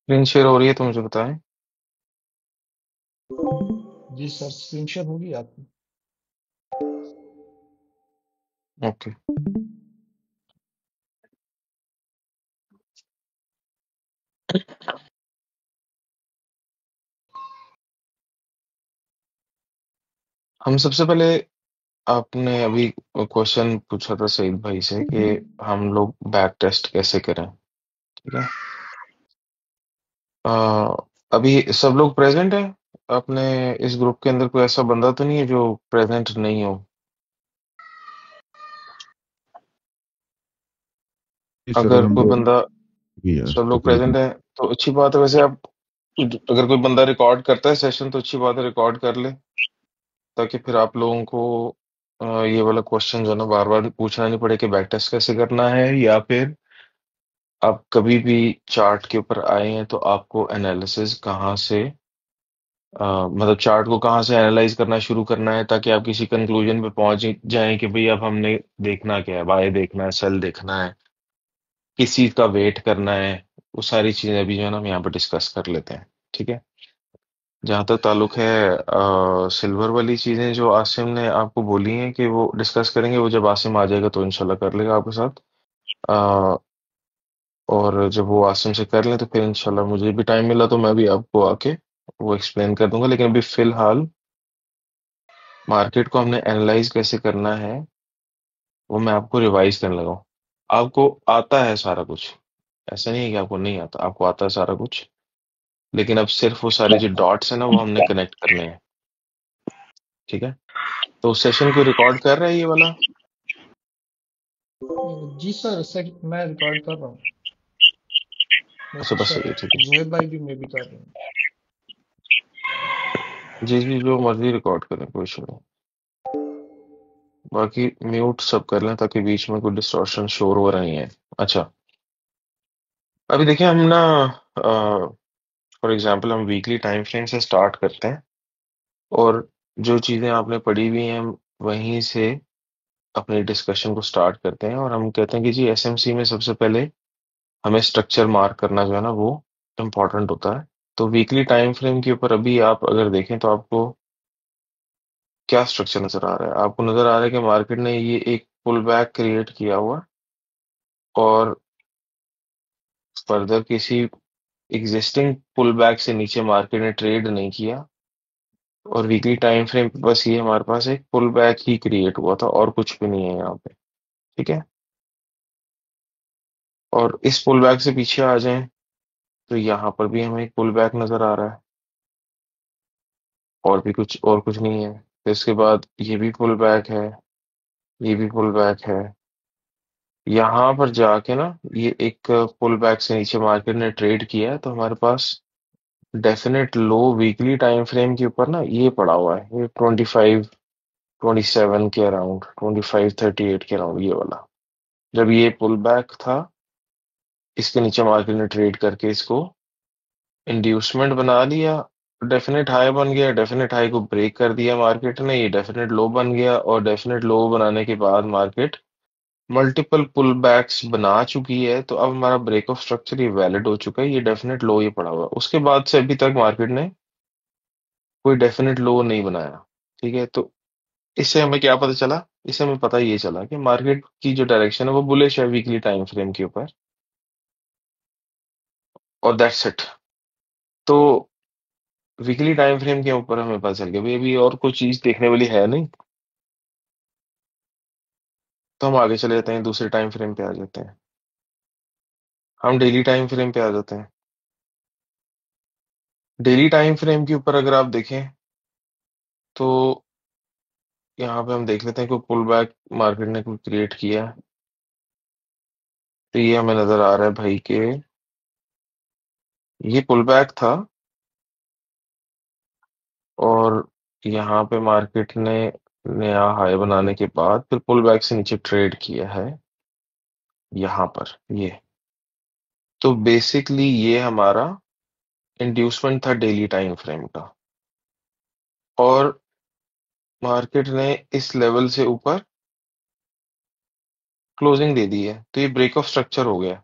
Screen share हो रही है तो मुझे बताएं। जी सर, स्क्रीन शेयर होगी आपकी। ओके। हम सबसे पहले, आपने अभी क्वेश्चन पूछा था सईद भाई से कि हम लोग बैक टेस्ट कैसे करें। ठीक है। अ, अभी सब लोग प्रेजेंट है अपने इस ग्रुप के अंदर? कोई ऐसा बंदा तो नहीं है जो प्रेजेंट नहीं हो? जी सर, अगर हम कोई लोग बंदा, भी हैं सब लोग प्रेजेंट तकरीबन। है तो अच्छी बात है। वैसे आप, अगर कोई बंदा रिकॉर्ड करता है सेशन तो अच्छी बात है, रिकॉर्ड कर ले, ताकि फिर आप लोगों को ये वाला क्वेश्चन जो है ना बार बार पूछना नहीं पड़े कि बैक टेस्ट कैसे करना है। या फिर आप कभी भी चार्ट के ऊपर आए हैं तो आपको एनालिसिस कहाँ से, मतलब चार्ट को कहाँ से एनालाइज करना शुरू करना है, ताकि आप किसी कंक्लूजन पे पहुंच जाएं कि भाई अब हमने देखना क्या है, बाय देखना है, सेल देखना है, किस चीज का वेट करना है। वो सारी चीजें अभी जो है ना हम यहाँ पर डिस्कस कर लेते हैं। ठीक है। जहाँ तक ताल्लुक है सिल्वर वाली चीजें जो आसिम ने आपको बोली हैं कि वो डिस्कस करेंगे, वो जब आसिम आ जाएगा तो इंशाल्लाह कर लेगा आपके साथ। अ, और जब वो आसिम से कर लें तो फिर इंशाल्लाह मुझे भी टाइम मिला तो मैं भी आपको आके वो एक्सप्लेन कर दूंगा। लेकिन अभी फिलहाल मार्केट को हमने एनालाइज कैसे करना है वो मैं आपको रिवाइज करने लगा हूँ। आपको आता है सारा कुछ, ऐसा नहीं है कि आपको नहीं आता, आपको आता है सारा कुछ। लेकिन अब सिर्फ वो सारे जो डॉट्स है ना वो हमने कनेक्ट करने हैं। ठीक है। तो सेशन को रिकॉर्ड कर रहा है ये वाला? जी सर, मैं रिकॉर्ड कर रहा हूँ। अच्छा बाकी बस सही है, ठीक है। जुहेब भाई भी मैं भी कर रहा हूँ। जी जी, जो मर्जी रिकॉर्ड करें, कोई इशू नहीं। बाकी म्यूट सब कर लें ताकि बीच में कोई डिस्टॉर्शन शोर हो रहा नहीं है। अच्छा, अभी देखिए हम ना, फॉर एग्जांपल हम वीकली टाइम फ्रेम से स्टार्ट करते हैं, और जो चीज़ें आपने पढ़ी हुई हैं हम वहीं से अपनी डिस्कशन को स्टार्ट करते हैं। और हम कहते हैं कि जी एसएमसी में सबसे पहले हमें स्ट्रक्चर मार्क करना जो है ना वो इम्पोर्टेंट होता है। तो वीकली टाइम फ्रेम के ऊपर अभी आप अगर देखें तो आपको क्या स्ट्रक्चर नजर आ रहा है? आपको नजर आ रहा है कि मार्केट ने ये एक पुल बैक क्रिएट किया हुआ, और फर्दर किसी एग्जिस्टिंग पुल बैक से नीचे मार्केट ने ट्रेड नहीं किया, और वीकली टाइम फ्रेम पे बस ये हमारे पास एक पुल बैक ही क्रिएट हुआ था और कुछ भी नहीं है यहाँ पे। ठीक है। और इस पुल बैक से पीछे आ जाएं तो यहाँ पर भी हमें एक पुल बैक नजर आ रहा है, और कुछ नहीं है। फिर इसके बाद ये भी पुल बैक है, ये भी पुल बैक है। यहाँ पर जाके ना ये एक पुल बैक से नीचे मार्केट ने ट्रेड किया है, तो हमारे पास डेफिनेट लो वीकली टाइम फ्रेम के ऊपर ना ये पड़ा हुआ है, ये 25 27 के अराउंड, 25 38 के अराउंड, ये वाला। जब ये पुल बैक था, इसके नीचे मार्केट ने ट्रेड करके इसको इंड्यूसमेंट बना लिया, डेफिनेट हाई बन गया, डेफिनेट हाई को ब्रेक कर दिया मार्केट ने, ये डेफिनेट लो बन गया, और डेफिनेट लो बनाने के बाद मार्केट मल्टीपल पुल बैक्स बना चुकी है। तो अब हमारा ब्रेक ऑफ स्ट्रक्चर ये वैलिड हो चुका है, ये डेफिनेट लो ये पड़ा हुआ है। उसके बाद से अभी तक मार्केट ने कोई डेफिनेट लो नहीं बनाया। ठीक है। तो इससे हमें क्या पता चला? इससे हमें पता ये चला कि मार्केट की जो डायरेक्शन है वो बुलिश है वीकली टाइम फ्रेम के ऊपर, और दैट्स इट। तो वीकली टाइम फ्रेम के ऊपर हमें पता चल गया भाई अभी और कोई चीज देखने वाली है नहीं। तो हम आगे चले जाते हैं, दूसरे टाइम फ्रेम पे आ जाते हैं। हम डेली टाइम फ्रेम पे आ जाते हैं। डेली टाइम फ्रेम के ऊपर अगर आप देखें तो यहाँ पे हम देख लेते हैं कोई पुल बैक मार्केट ने कोई क्रिएट किया है। तो ये हमें नजर आ रहा है भाई कि ये पुल बैक था, और यहाँ पे मार्केट ने नया हाई बनाने के बाद फिर पुल बैक से नीचे ट्रेड किया है यहाँ पर ये। तो बेसिकली ये हमारा इंड्यूसमेंट था डेली टाइम फ्रेम का, और मार्केट ने इस लेवल से ऊपर क्लोजिंग दे दी है, तो ये ब्रेक ऑफ स्ट्रक्चर हो गया।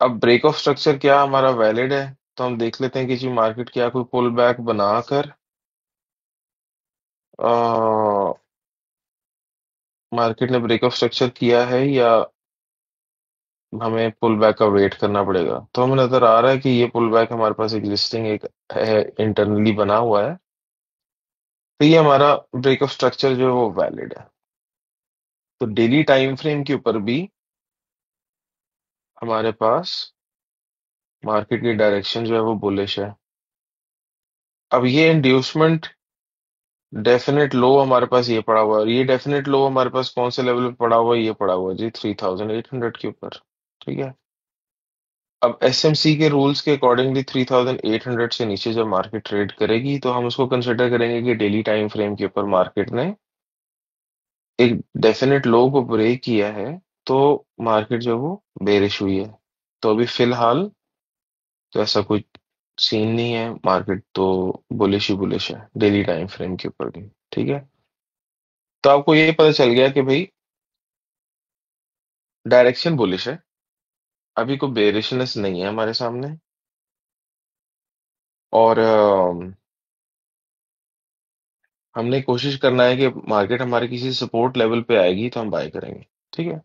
अब ब्रेक ऑफ स्ट्रक्चर क्या हमारा वैलिड है, तो हम देख लेते हैं कि जी मार्केट क्या कोई पुल बैक बनाकर मार्केट ने ब्रेक ऑफ स्ट्रक्चर किया है या हमें पुल बैक का वेट करना पड़ेगा। तो हमें नजर आ रहा है कि ये पुल बैक हमारे पास एग्जिस्टिंग एक है, इंटरनली बना हुआ है। तो ये हमारा ब्रेक ऑफ स्ट्रक्चर जो है वो वैलिड है। तो डेली टाइम फ्रेम के ऊपर भी हमारे पास मार्केट की डायरेक्शन जो है वो बुलिश है। अब ये इंड्यूसमेंट डेफिनेट लो हमारे पास ये पड़ा हुआ है, और ये डेफिनेट लो हमारे पास कौन से लेवल पे पड़ा हुआ है, ये पड़ा हुआ है जी 3800 के ऊपर। ठीक है। अब एसएमसी के रूल्स के अकॉर्डिंगली 3800 से नीचे जब मार्केट ट्रेड करेगी तो हम उसको कंसिडर करेंगे कि डेली टाइम फ्रेम के ऊपर मार्केट ने एक डेफिनेट लो को ब्रेक किया है, तो मार्केट जो है वो बेरिश हुई है। तो अभी फिलहाल तो ऐसा कोई सीन नहीं है, मार्केट तो बुलिश ही बुलिश है डेली टाइम फ्रेम के ऊपर भी। ठीक है। तो आपको ये पता चल गया कि भाई डायरेक्शन बुलिश है, अभी कोई बेरिशनेस नहीं है हमारे सामने। और हमने कोशिश करना है कि मार्केट हमारे किसी सपोर्ट लेवल पे आएगी तो हम बाय करेंगे। ठीक है।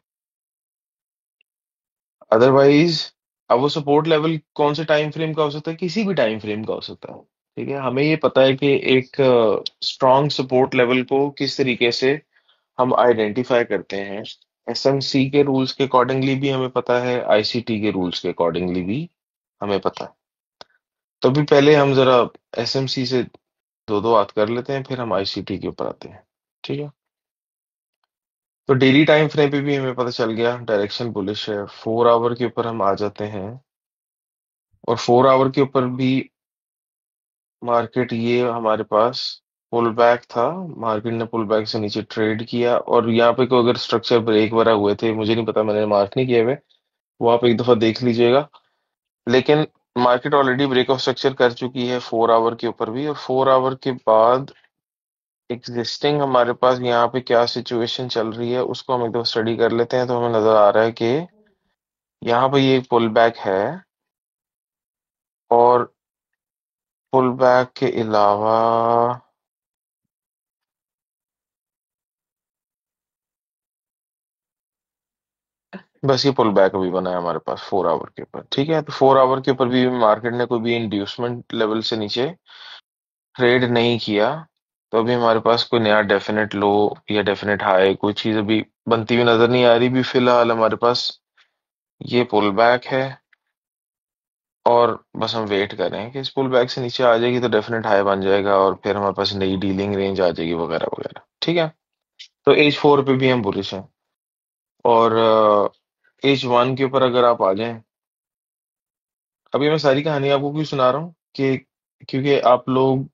अदरवाइज अब वो सपोर्ट लेवल कौन से टाइम फ्रेम का हो सकता है, किसी भी टाइम फ्रेम का हो सकता है। ठीक है। हमें ये पता है कि एक स्ट्रॉन्ग सपोर्ट लेवल को किस तरीके से हम आइडेंटिफाई करते हैं। एसएमसी के रूल्स के अकॉर्डिंगली भी हमें पता है, आईसीटी के रूल्स के अकॉर्डिंगली भी हमें पता है। तो अभी पहले हम जरा एसएमसी से दो दो बात कर लेते हैं, फिर हम आईसीटी के ऊपर आते हैं। ठीक है। तो डेली टाइम फ्रेम पे भी हमें पता चल गया डायरेक्शन बुलिश है। 4 आवर के ऊपर हम आ जाते हैं, और 4 आवर के ऊपर भी मार्केट ये हमारे पास पुल बैक था। मार्केट ने पुल बैक से नीचे ट्रेड किया, और यहाँ पे कोई अगर स्ट्रक्चर ब्रेक वगैरह हुए थे, मुझे नहीं पता, मैंने मार्क नहीं किए हुए, वो आप एक दफा देख लीजिएगा। लेकिन market already break of structure कर चुकी है 4 आवर के ऊपर भी, और 4 आवर के बाद एग्जिस्टिंग हमारे पास यहाँ पे क्या सिचुएशन चल रही है उसको हम एक दफा स्टडी कर लेते हैं। तो हमें नजर आ रहा है कि यहाँ पे ये पुल बैक है, और पुल बैक के अलावा बस ये पुल बैक अभी बना है हमारे पास 4 आवर के ऊपर। ठीक है। तो 4 आवर के ऊपर भी मार्केट ने कोई भी इंड्यूसमेंट लेवल से नीचे ट्रेड नहीं किया। तो अभी हमारे पास कोई नया डेफिनेट लो या डेफिनेट हाई कोई चीज अभी बनती हुई नजर नहीं आ रही। भी फिलहाल हमारे पास ये पुल बैक है, और बस हम वेट कर रहे हैं कि इस पुल बैक से नीचे आ जाएगी तो डेफिनेट हाई बन जाएगा, और फिर हमारे पास नई डीलिंग रेंज आ जाएगी वगैरह वगैरह। ठीक है। तो एज 4 पे भी हम बुलिश हैं। और एज 1 के ऊपर अगर आप आ जाएं, अभी मैं सारी कहानी आपको क्यों सुना रहा हूँ कि क्योंकि आप लोग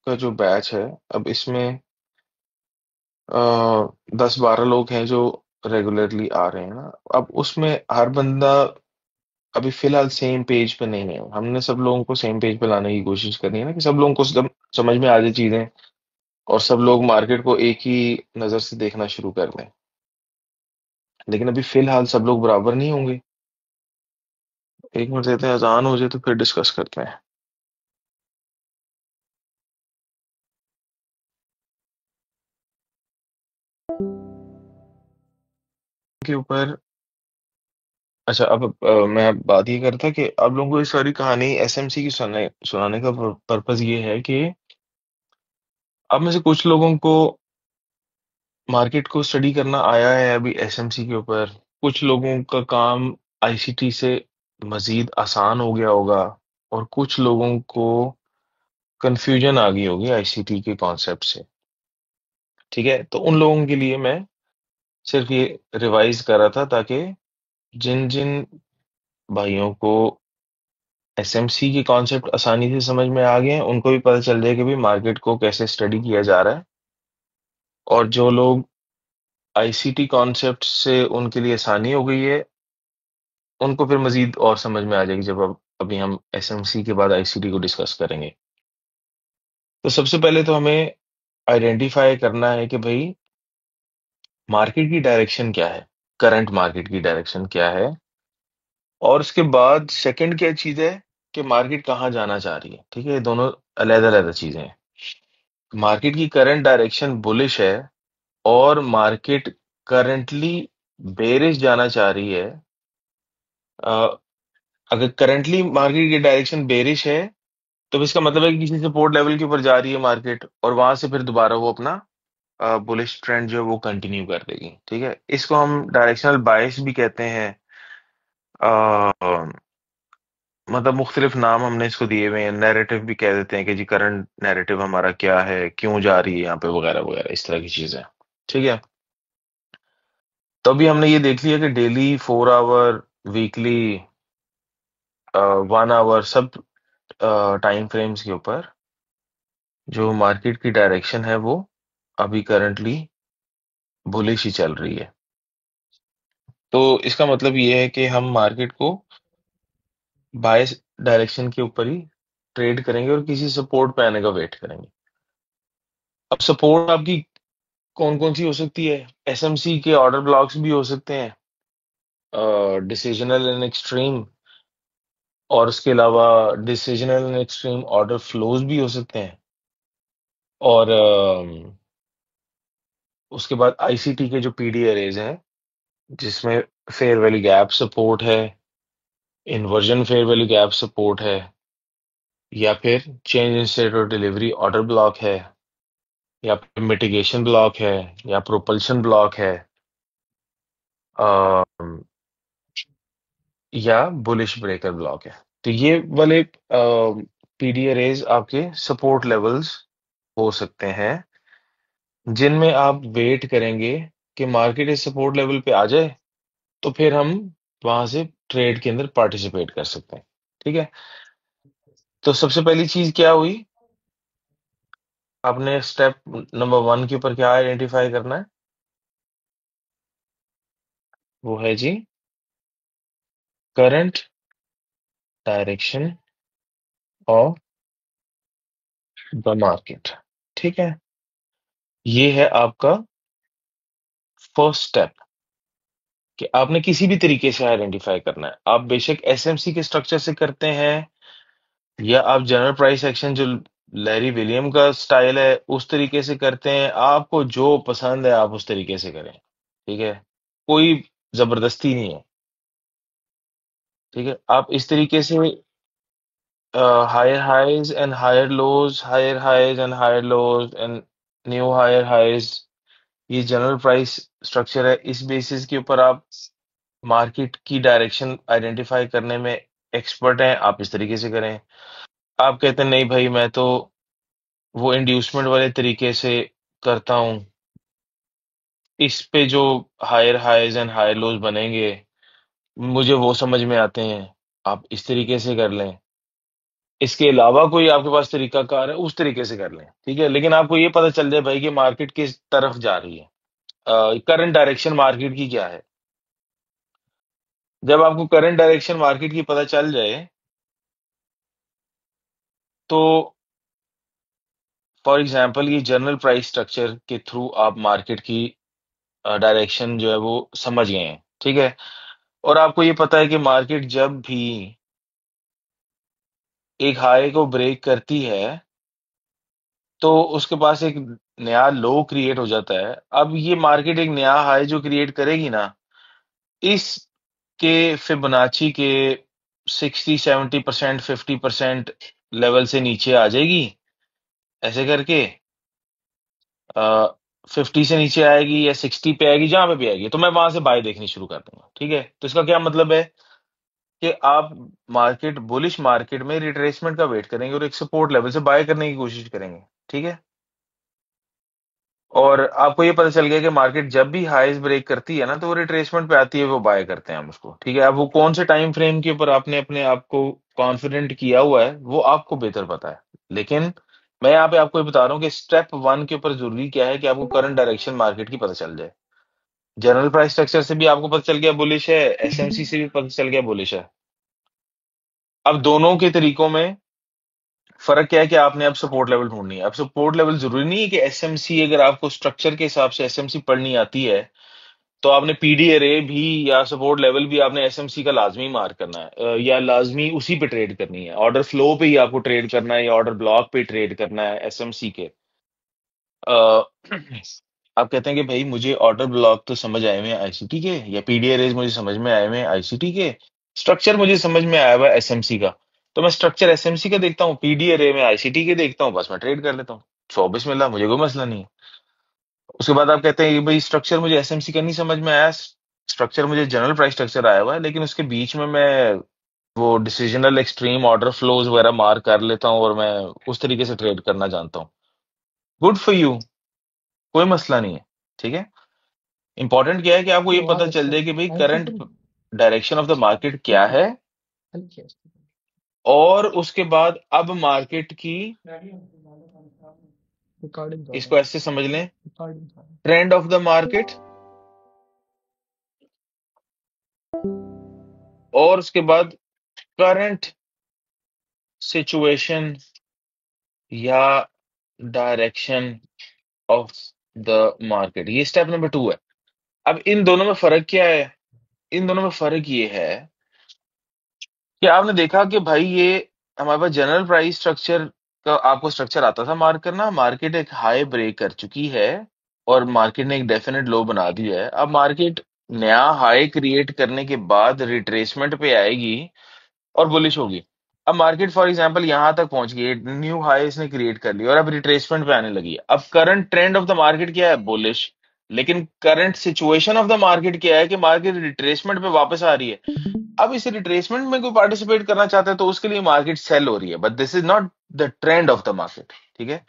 का जो बैच है, अब इसमें 10-12 लोग हैं जो रेगुलरली आ रहे हैं ना। अब उसमें हर बंदा अभी फिलहाल सेम पेज पे नहीं है। हमने सब लोगों को सेम पेज पे लाने की कोशिश करनी है ना, कि सब लोगों को समझ में आ जाए चीजें, और सब लोग मार्केट को एक ही नजर से देखना शुरू कर दें। लेकिन अभी फिलहाल सब लोग बराबर नहीं होंगे। एक मिनट देते हैं, अजान हो जाए तो फिर डिस्कस करते हैं के ऊपर। अच्छा, अब मैं बात ये करता कि आप लोगों को ये सारी कहानी एसएमसी की सुनाने का पर्पस ये है कि अब में से कुछ लोगों को मार्केट को स्टडी करना आया है अभी एसएमसी के ऊपर, कुछ लोगों का काम आईसीटी से मजीद आसान हो गया होगा, और कुछ लोगों को कंफ्यूजन आ गई होगी आईसीटी के कॉन्सेप्ट से। ठीक है। तो उन लोगों के लिए मैं सिर्फ ये रिवाइज कर रहा था, ताकि जिन जिन भाइयों को एसएमसी के कॉन्सेप्ट आसानी से समझ में आ गए हैं, उनको भी पता चल जाए कि भी मार्केट को कैसे स्टडी किया जा रहा है। और जो लोग आईसीटी कॉन्सेप्ट से उनके लिए आसानी हो गई है, उनको फिर मजीद और समझ में आ जाएगी जब अब अभी हम एसएमसी के बाद आईसीटी को डिस्कस करेंगे। तो सबसे पहले तो हमें आइडेंटिफाई करना है कि भाई मार्केट की डायरेक्शन क्या है, करंट मार्केट की डायरेक्शन क्या है, और उसके बाद सेकंड क्या चीज है कि मार्केट कहाँ जाना चाह रही है। ठीक है, ये दोनों अलग अलग चीजें हैं। मार्केट की करंट डायरेक्शन बुलिश है और मार्केट करंटली बेरिश जाना चाह रही है। अ, अगर करंटली मार्केट की डायरेक्शन बेरिश है तो इसका मतलब है कि किसी सपोर्ट लेवल के ऊपर जा रही है मार्केट, और वहां से फिर दोबारा वो अपना बुलिश ट्रेंड जो है वो कंटिन्यू कर देगी। ठीक है, इसको हम डायरेक्शनल बायस भी कहते हैं। अ, मतलब मुख्तलिफ नाम हमने इसको दिए हुए हैं। नैरेटिव भी कह देते हैं कि जी करंट नैरेटिव हमारा क्या है, क्यों जा रही है यहाँ पे, वगैरह वगैरह, इस तरह की चीजें। ठीक है, तो अभी हमने ये देख लिया कि डेली, 4 आवर, वीकली, 1 आवर, सब टाइम फ्रेम्स के ऊपर जो मार्केट की डायरेक्शन है वो अभी करंटली बुलिश ही चल रही है। तो इसका मतलब ये है कि हम मार्केट को बायस डायरेक्शन के ऊपर ही ट्रेड करेंगे और किसी सपोर्ट पे आने का वेट करेंगे। अब सपोर्ट आपकी कौन कौन सी हो सकती है? एसएमसी के ऑर्डर ब्लॉक्स भी हो सकते हैं, डिसीजनल एंड एक्सट्रीम, और उसके अलावा decisional and extreme order flows भी हो सकते हैं। और उसके बाद आईसीटी के जो पीडी अरेज हैं जिसमें फेयर वैल्यू गैप सपोर्ट है, inversion fair value gap support है, या फिर change in state of delivery order block है, या फिर मिटिगेशन ब्लॉक है, या प्रोपल्शन ब्लॉक है, अ, या बुलिश ब्रेकर ब्लॉक है। तो ये वाले पीडी अरेज आपके सपोर्ट लेवल्स हो सकते हैं जिनमें आप वेट करेंगे कि मार्केट इस सपोर्ट लेवल पे आ जाए तो फिर हम वहां से ट्रेड के अंदर पार्टिसिपेट कर सकते हैं। ठीक है, तो सबसे पहली चीज क्या हुई? आपने स्टेप नंबर 1 के ऊपर क्या आइडेंटिफाई करना है? वो है जी current direction of the market. ठीक है, ये है आपका फर्स्ट स्टेप कि आपने किसी भी तरीके से आइडेंटिफाई करना है। आप बेशक एसएमसी के स्ट्रक्चर से करते हैं या आप जनरल प्राइस एक्शन जो लैरी विलियम का स्टाइल है उस तरीके से करते हैं, आपको जो पसंद है आप उस तरीके से करें। ठीक है, कोई जबरदस्ती नहीं है। ठीक है, आप इस तरीके से higher highs and higher lows, higher highs and higher lows and new higher highs, ये जनरल प्राइस स्ट्रक्चर है। इस बेसिस के ऊपर आप मार्केट की डायरेक्शन आइडेंटिफाई करने में एक्सपर्ट हैं, आप इस तरीके से करें। आप कहते हैं नहीं भाई मैं तो वो इंड्यूसमेंट वाले तरीके से करता हूं, इस पे जो higher highs and higher lows बनेंगे मुझे वो समझ में आते हैं, आप इस तरीके से कर लें। इसके अलावा कोई आपके पास तरीकाकार है उस तरीके से कर लें। ठीक है, लेकिन आपको ये पता चल जाए भाई कि मार्केट किस तरफ जा रही है, करंट डायरेक्शन मार्केट की क्या है। जब आपको करंट डायरेक्शन मार्केट की पता चल जाए तो फॉर एग्जांपल ये जनरल प्राइस स्ट्रक्चर के थ्रू आप मार्केट की डायरेक्शन जो है वो समझ गए हैं। ठीक है, और आपको ये पता है कि मार्केट जब भी एक हाई को ब्रेक करती है तो उसके पास एक नया लो क्रिएट हो जाता है। अब ये मार्केट एक नया हाई जो क्रिएट करेगी ना, इस के फिबोनाची के 60-70%, 50% लेवल से नीचे आ जाएगी, ऐसे करके 50 से नीचे आएगी या 60 पे आएगी, जहां पे भी आएगी तो मैं वहां से बाय देखनी शुरू कर दूंगा। ठीक है, तो इसका क्या मतलब है कि आप मार्केट, बुलिश मार्केट में रिट्रेसमेंट का वेट करेंगे और एक सपोर्ट लेवल से बाय करने की कोशिश करेंगे। ठीक है, और आपको ये पता चल गया कि मार्केट जब भी हाईज ब्रेक करती है ना तो वो रिट्रेसमेंट पे आती है, वो बाय करते हैं हम उसको। ठीक है, अब वो कौन से टाइम फ्रेम के ऊपर आपने अपने आप को कॉन्फिडेंट किया हुआ है वो आपको बेहतर पता है। लेकिन मैं यहाँ पे आपको ये बता रहा हूँ कि स्टेप 1 के ऊपर जरूरी क्या है कि आपको करंट डायरेक्शन मार्केट की पता चल जाए। जनरल प्राइस स्ट्रक्चर से भी आपको पता चल गया बुलिश है, एसएमसी से भी पता चल गया बुलिश है। अब दोनों के तरीकों में फर्क क्या है कि आपने अब सपोर्ट लेवल ढूंढनी है। अब सपोर्ट लेवल जरूरी नहीं है कि एसएमसी, अगर आपको स्ट्रक्चर के हिसाब से एसएमसी पढ़नी आती है तो आपने पीडी एरे भी या सपोर्ट लेवल भी आपने एसएमसी का लाजमी मार्क करना है, या लाजमी उसी पे ट्रेड करनी है, ऑर्डर फ्लो पे ही आपको ट्रेड करना है या ऑर्डर ब्लॉक पे ट्रेड करना है एसएमसी के। अ, आप कहते हैं कि भाई मुझे ऑर्डर ब्लॉक तो समझ आए हुए हैं आईसीटी के, या पीडी एरेज मुझे समझ में आए हुए हैं आईसीटी के, स्ट्रक्चर मुझे समझ में आया हुआ है एसएमसी का, तो मैं स्ट्रक्चर एसएमसी का देखता हूँ, पीडी एरे में आईसीटी के देखता हूँ, बस मैं ट्रेड कर लेता हूँ। 24 मिला, मुझे कोई मसला नहीं है। उसके बाद आप कहते हैं कि भाई स्ट्रक्चर मुझे एसएमसी का नहीं समझ में आया, स्ट्रक्चर मुझे जनरल प्राइस स्ट्रक्चर आया हुआ है, लेकिन उसके बीच में मैं वो डिसीजनल एक्सट्रीम ऑर्डर फ्लोज वगैरह मार्क कर लेता हूँ और मैं उस तरीके से ट्रेड करना जानता हूँ। गुड फॉर यू, कोई मसला नहीं है। ठीक है, इंपॉर्टेंट क्या है कि आपको ये तो पता वहाँ चल जाए कि भाई करंट एंटीपल डायरेक्शन ऑफ द मार्केट क्या है, हल किया इसको। और उसके बाद अब मार्केट की, रिकॉर्डिंग कर रहा इसको हूँ, ऐसे समझ लें, रिकॉर्डिंग कर रहा हूँ। ट्रेंड ऑफ द मार्केट, और उसके बाद करंट सिचुएशन या डायरेक्शन ऑफ द मार्केट, ये स्टेप नंबर 2 है। अब इन दोनों में फर्क क्या है? इन दोनों में फर्क ये है कि आपने देखा कि भाई ये हमारे पास जनरल प्राइस स्ट्रक्चर का आपको स्ट्रक्चर आता था मार्क करना, मार्केट एक हाई ब्रेक कर चुकी है और मार्केट ने एक डेफिनेट लो बना दिया है। अब मार्केट नया हाई क्रिएट करने के बाद रिट्रेसमेंट पे आएगी और बुलिश होगी। अब मार्केट फॉर एग्जांपल यहां तक पहुंच गई, न्यू हाई इसने क्रिएट कर लिया और अब रिट्रेसमेंट पे आने लगी है। अब current trend of the market क्या है? बुलिश। लेकिन current situation of the market क्या है कि मार्केट रिट्रेसमेंट पे वापस आ रही है। अब इस रिट्रेसमेंट में कोई पार्टिसिपेट करना चाहता है तो उसके लिए मार्केट सेल हो रही है, but this is not the trend of the market. ठीक है,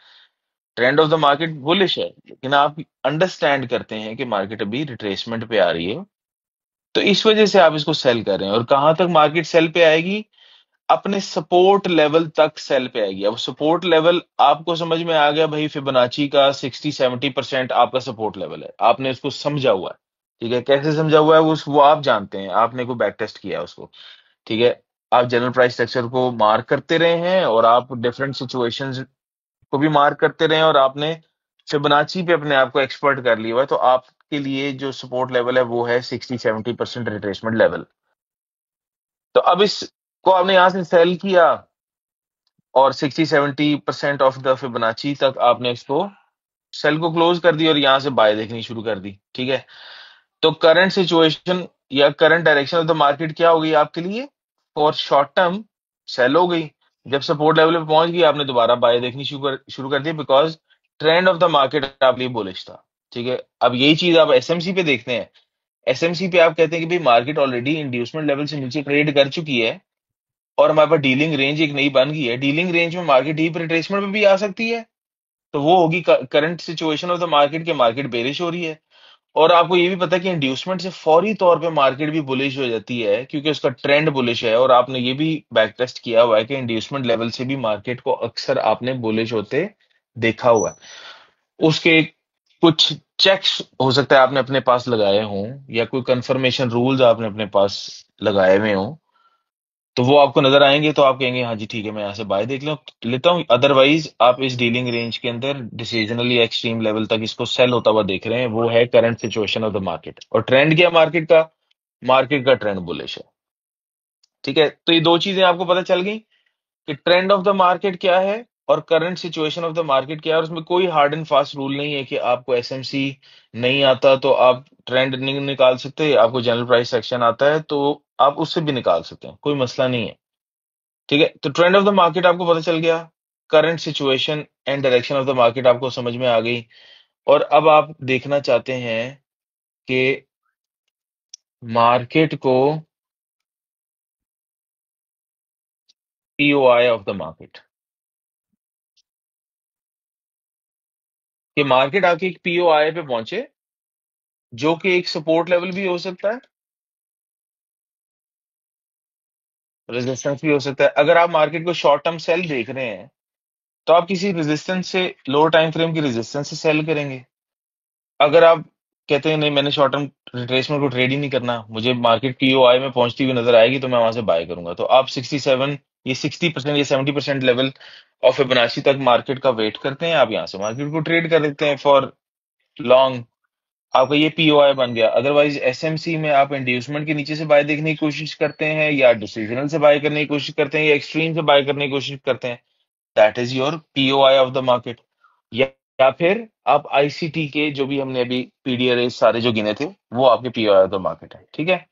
trend of the market bullish है, लेकिन आप अंडरस्टैंड करते हैं कि मार्केट अभी रिट्रेसमेंट पे आ रही है, तो इस वजह से आप इसको सेल कर रहे हैं। और कहां तक मार्केट सेल पे आएगी? अपने सपोर्ट लेवल तक सेल पे आएगी। अब सपोर्ट लेवल आपको समझ में आ गया भाई, फिबोनाची का 60-70% आपका सपोर्ट लेवल है, आपने इसको समझा हुआ है। ठीक है, कैसे समझा हुआ है वो आप जानते हैं, आपने को बैक टेस्ट किया है उसको। ठीक है, आप जनरल प्राइस स्ट्रक्चर को मार्क करते रहे हैं और आप डिफरेंट सिचुएशंस को भी मार्क करते रहे हैं, और आपने फिबोनाची पे अपने आप को एक्सपर्ट कर लिया हुआ है, तो आपके लिए जो सपोर्ट लेवल है वो है 60-70% रिट्रेसमेंट लेवल। तो अब इसको आपने यहां से सेल किया और 60-70% ऑफ द फिबोनाची तक आपने इसको सेल को क्लोज कर दी और यहां से बाय देखनी शुरू कर दी। ठीक है, तो करंट सिचुएशन या current direction of the market क्या हो गई आपके लिए? फॉर शॉर्ट टर्म सेल हो गई। जब सपोर्ट लेवल पे पहुंच गई आपने दोबारा बाय देखनी शुरू कर दी, because trend of the market आपके लिए बुलिश था। ठीक है, अब यही चीज आप एसएमसी पे देखते हैं। एसएमसी पे आप कहते हैं कि भाई मार्केट ऑलरेडी इंड्यूसमेंट लेवल से नीचे ट्रेड कर चुकी है और हमारे पास डीलिंग रेंज एक नई बन गई है, डीलिंग रेंज में मार्केट डीप रिट्रेसमेंट में भी आ सकती है, तो वो होगी current situation of the market के, मार्केट बेरिश हो रही है। और आपको ये भी पता है कि इंड्यूसमेंट से फौरी तौर पे मार्केट भी बुलिश हो जाती है क्योंकि उसका ट्रेंड बुलिश है, और आपने ये भी बैक टेस्ट किया हुआ है कि इंड्यूसमेंट लेवल से भी मार्केट को अक्सर आपने बुलिश होते देखा हुआ है। उसके कुछ चेक्स हो सकता है आपने अपने पास लगाए हों, या कोई कंफर्मेशन रूल्स आपने अपने पास लगाए हुए हों, तो वो आपको नजर आएंगे तो आप कहेंगे हाँ जी ठीक है, मैं यहाँ से बाय देख लेता हूँ। अदरवाइज आप इस डीलिंग रेंज के अंदर डिसीजनली एक्सट्रीम लेवल तक इसको सेल होता हुआ देख रहे हैं, वो है current situation of the market. और ट्रेंड क्या मार्केट का? मार्केट का ट्रेंड बुलिश है। ठीक है, तो ये दो चीजें आपको पता चल गई कि ट्रेंड ऑफ द मार्केट क्या है और current situation of the market क्या है। और उसमें कोई हार्ड एंड फास्ट रूल नहीं है कि आपको एसएमसी नहीं आता तो आप ट्रेंड नहीं निकाल सकते, आपको जनरल प्राइस सेक्शन आता है तो आप उससे भी निकाल सकते हैं, कोई मसला नहीं है। ठीक है, तो ट्रेंड ऑफ द मार्केट आपको पता चल गया, current situation and direction of the market आपको समझ में आ गई, और अब आप देखना चाहते हैं कि मार्केट को पीओआई ऑफ द मार्केट, कि मार्केट आके एक पीओआई पे पहुंचे जो कि एक सपोर्ट लेवल भी हो सकता है, रेजिस्टेंस भी हो सकता है। अगर आप मार्केट को शॉर्ट टर्म सेल देख रहे हैं तो आप किसी रेजिस्टेंस से, लोअर टाइम फ्रेम की रेजिस्टेंस से सेल करेंगे। अगर आप कहते हैं नहीं मैंने शॉर्ट टर्म रिट्रेसमेंट को ट्रेड ही नहीं करना, मुझे मार्केट पीओआई में पहुंचती हुई नजर आएगी तो मैं वहां से बाय करूंगा, तो आप 67, ये 60% या 70% लेवल ऑफ फिबोनाची तक मार्केट का वेट करते हैं, आप यहां से मार्केट को ट्रेड कर लेते हैं फॉर लॉन्ग आपका ये पीओआई बन गया। अदरवाइज एसएमसी में आप इंड्यूसमेंट के नीचे से बाय देखने की कोशिश करते हैं, या डिसीजनल से बाय करने की कोशिश करते हैं, या एक्सट्रीम से बाय करने की कोशिश करते हैं, that is your POI of the market. या फिर आप आईसीटी के जो भी हमने अभी पीडीआर सारे जो गिने थे, वो आपके पीओआई ऑफ द मार्केट है। ठीक है,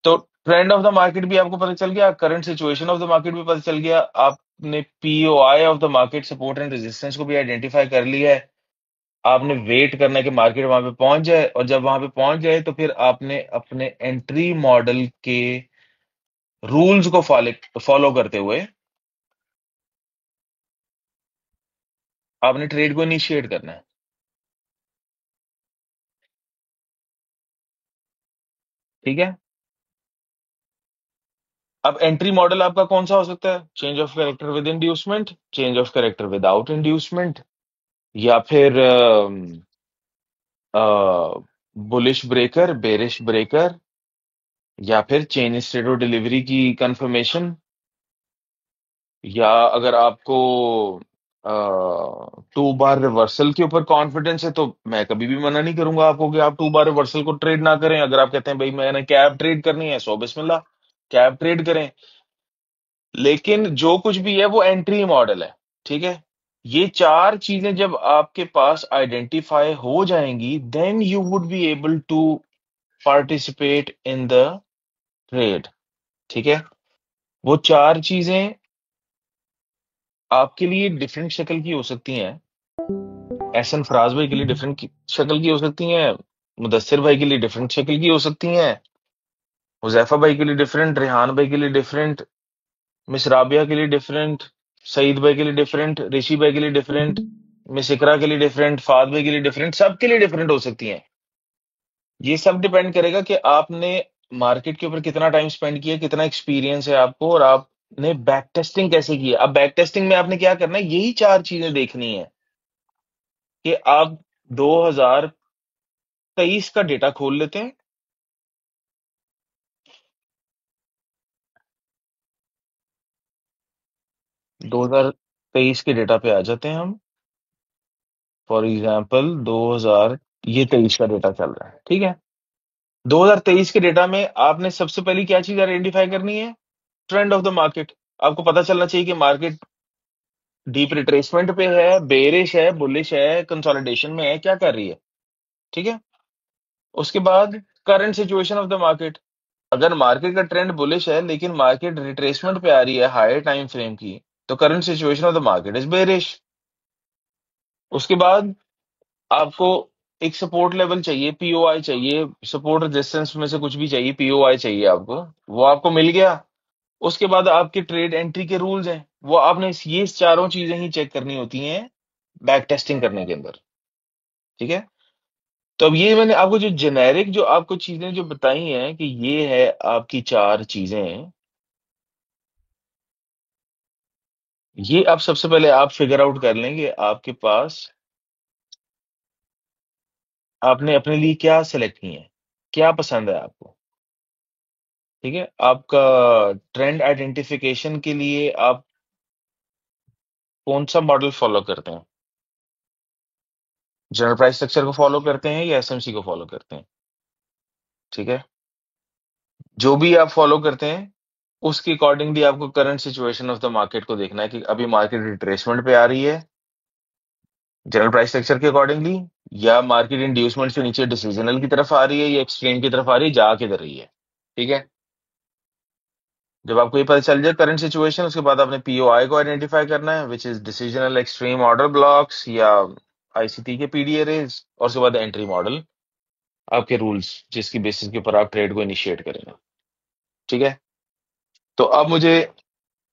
तो ट्रेंड ऑफ द मार्केट भी आपको पता चल गया, current situation of the market भी पता चल गया, आपने POI of the market support and resistance को भी आइडेंटिफाई कर लिया है। आपने वेट करना है कि मार्केट वहां पे पहुंच जाए, और जब वहां पे पहुंच जाए तो फिर आपने अपने एंट्री मॉडल के रूल्स को फॉलो करते हुए आपने ट्रेड को इनिशिएट करना है। ठीक है, अब एंट्री मॉडल आपका कौन सा हो सकता है? Change of character with inducement, change of character without inducement, या फिर बुलिश ब्रेकर, बेरिश ब्रेकर, या फिर चेन स्टेट ऑफ डिलीवरी की कंफर्मेशन, या अगर आपको टू बार रिवर्सल के ऊपर कॉन्फिडेंस है, तो मैं कभी भी मना नहीं करूंगा आपको कि आप टू बार रिवर्सल को ट्रेड ना करें। अगर आप कहते हैं भाई मैंने कैप ट्रेड करनी है, सो बिस्मिल्लाह, कैप ट्रेड करें। लेकिन जो कुछ भी है वो एंट्री मॉडल है। ठीक है, ये चार चीजें जब आपके पास आइडेंटिफाई हो जाएंगी, then you would be able to participate in the trade. ठीक है, वो चार चीजें आपके लिए डिफरेंट शक्ल की हो सकती हैं। एहसन फराज भाई के लिए डिफरेंट शक्ल की हो सकती हैं, मुदस्सिर भाई के लिए डिफरेंट शक्ल की हो सकती हैं, हुजैफा भाई के लिए डिफरेंट, रेहान भाई के लिए डिफरेंट, मिस राबिया के लिए डिफरेंट, सईद भाई के लिए डिफरेंट, ऋषि भाई के लिए डिफरेंट, मिस इकरा के लिए डिफरेंट, फाद भाई के लिए डिफरेंट, सबके लिए डिफरेंट हो सकती हैं। ये सब डिपेंड करेगा कि आपने मार्केट के ऊपर कितना टाइम स्पेंड किया, कितना एक्सपीरियंस है आपको, और आपने बैक टेस्टिंग कैसे की है। अब बैक टेस्टिंग में आपने क्या करना है, यही चार चीजें देखनी है कि आप 2023 का डेटा खोल लेते हैं। 2023 के डेटा पे आ जाते हैं हम। फॉर एग्जाम्पल 2000, ये 23 का डेटा चल रहा है। ठीक है, 2023 के डेटा में आपने सबसे पहली क्या चीज आइडेंटिफाई करनी है? Trend of the market. आपको पता चलना चाहिए कि मार्केट डीप रिट्रेसमेंट पे है, बेरिश है, बुलिश है, कंसोलिडेशन में है, क्या कर रही है। ठीक है, उसके बाद current situation of the market. अगर मार्केट का ट्रेंड बुलिश है लेकिन मार्केट रिट्रेसमेंट पे आ रही है हायर टाइम फ्रेम की, तो current situation of the market is bearish. उसके बाद आपको एक सपोर्ट लेवल चाहिए, पीओआई चाहिए, सपोर्ट रेजिस्टेंस में से कुछ भी चाहिए, पीओआई चाहिए आपको, वो आपको मिल गया। उसके बाद आपके ट्रेड एंट्री के रूल्स हैं, वो आपने ये चारों चीजें ही चेक करनी होती हैं बैक टेस्टिंग करने के अंदर। ठीक है, तो अब ये मैंने आपको जो जेनेरिक जो आपको चीजें जो बताई हैं कि ये है आपकी चार चीजें, ये आप सबसे पहले आप फिगर आउट कर लेंगे आपके पास आपने अपने लिए क्या सेलेक्ट किए हैं, क्या पसंद है आपको। ठीक है, आपका ट्रेंड आइडेंटिफिकेशन के लिए आप कौन सा मॉडल फॉलो करते हैं? जनरल प्राइस स्ट्रक्चर को फॉलो करते हैं या एसएमसी को फॉलो करते हैं? ठीक है, जो भी आप फॉलो करते हैं उसके अकॉर्डिंगली आपको current situation of the market को देखना है कि अभी मार्केट रिट्रेसमेंट पे आ रही है जनरल प्राइस स्ट्रक्चर के अकॉर्डिंगली, या मार्केट इंड्यूसमेंट से नीचे डिसीजनल की तरफ आ रही है, या एक्सट्रीम की तरफ आ रही है, जा किधर रही है। ठीक है, जब आपको ये पता चल जाए करंट सिचुएशन, उसके बाद आपने पीओआई को आइडेंटिफाई करना है, which is decisional extreme order blocks या आईसीटी के पीडीआरएस, और उसके बाद एंट्री मॉडल, आपके रूल्स जिसकी बेसिस के ऊपर आप ट्रेड को इनिशिएट करेंगे। ठीक है, तो अब मुझे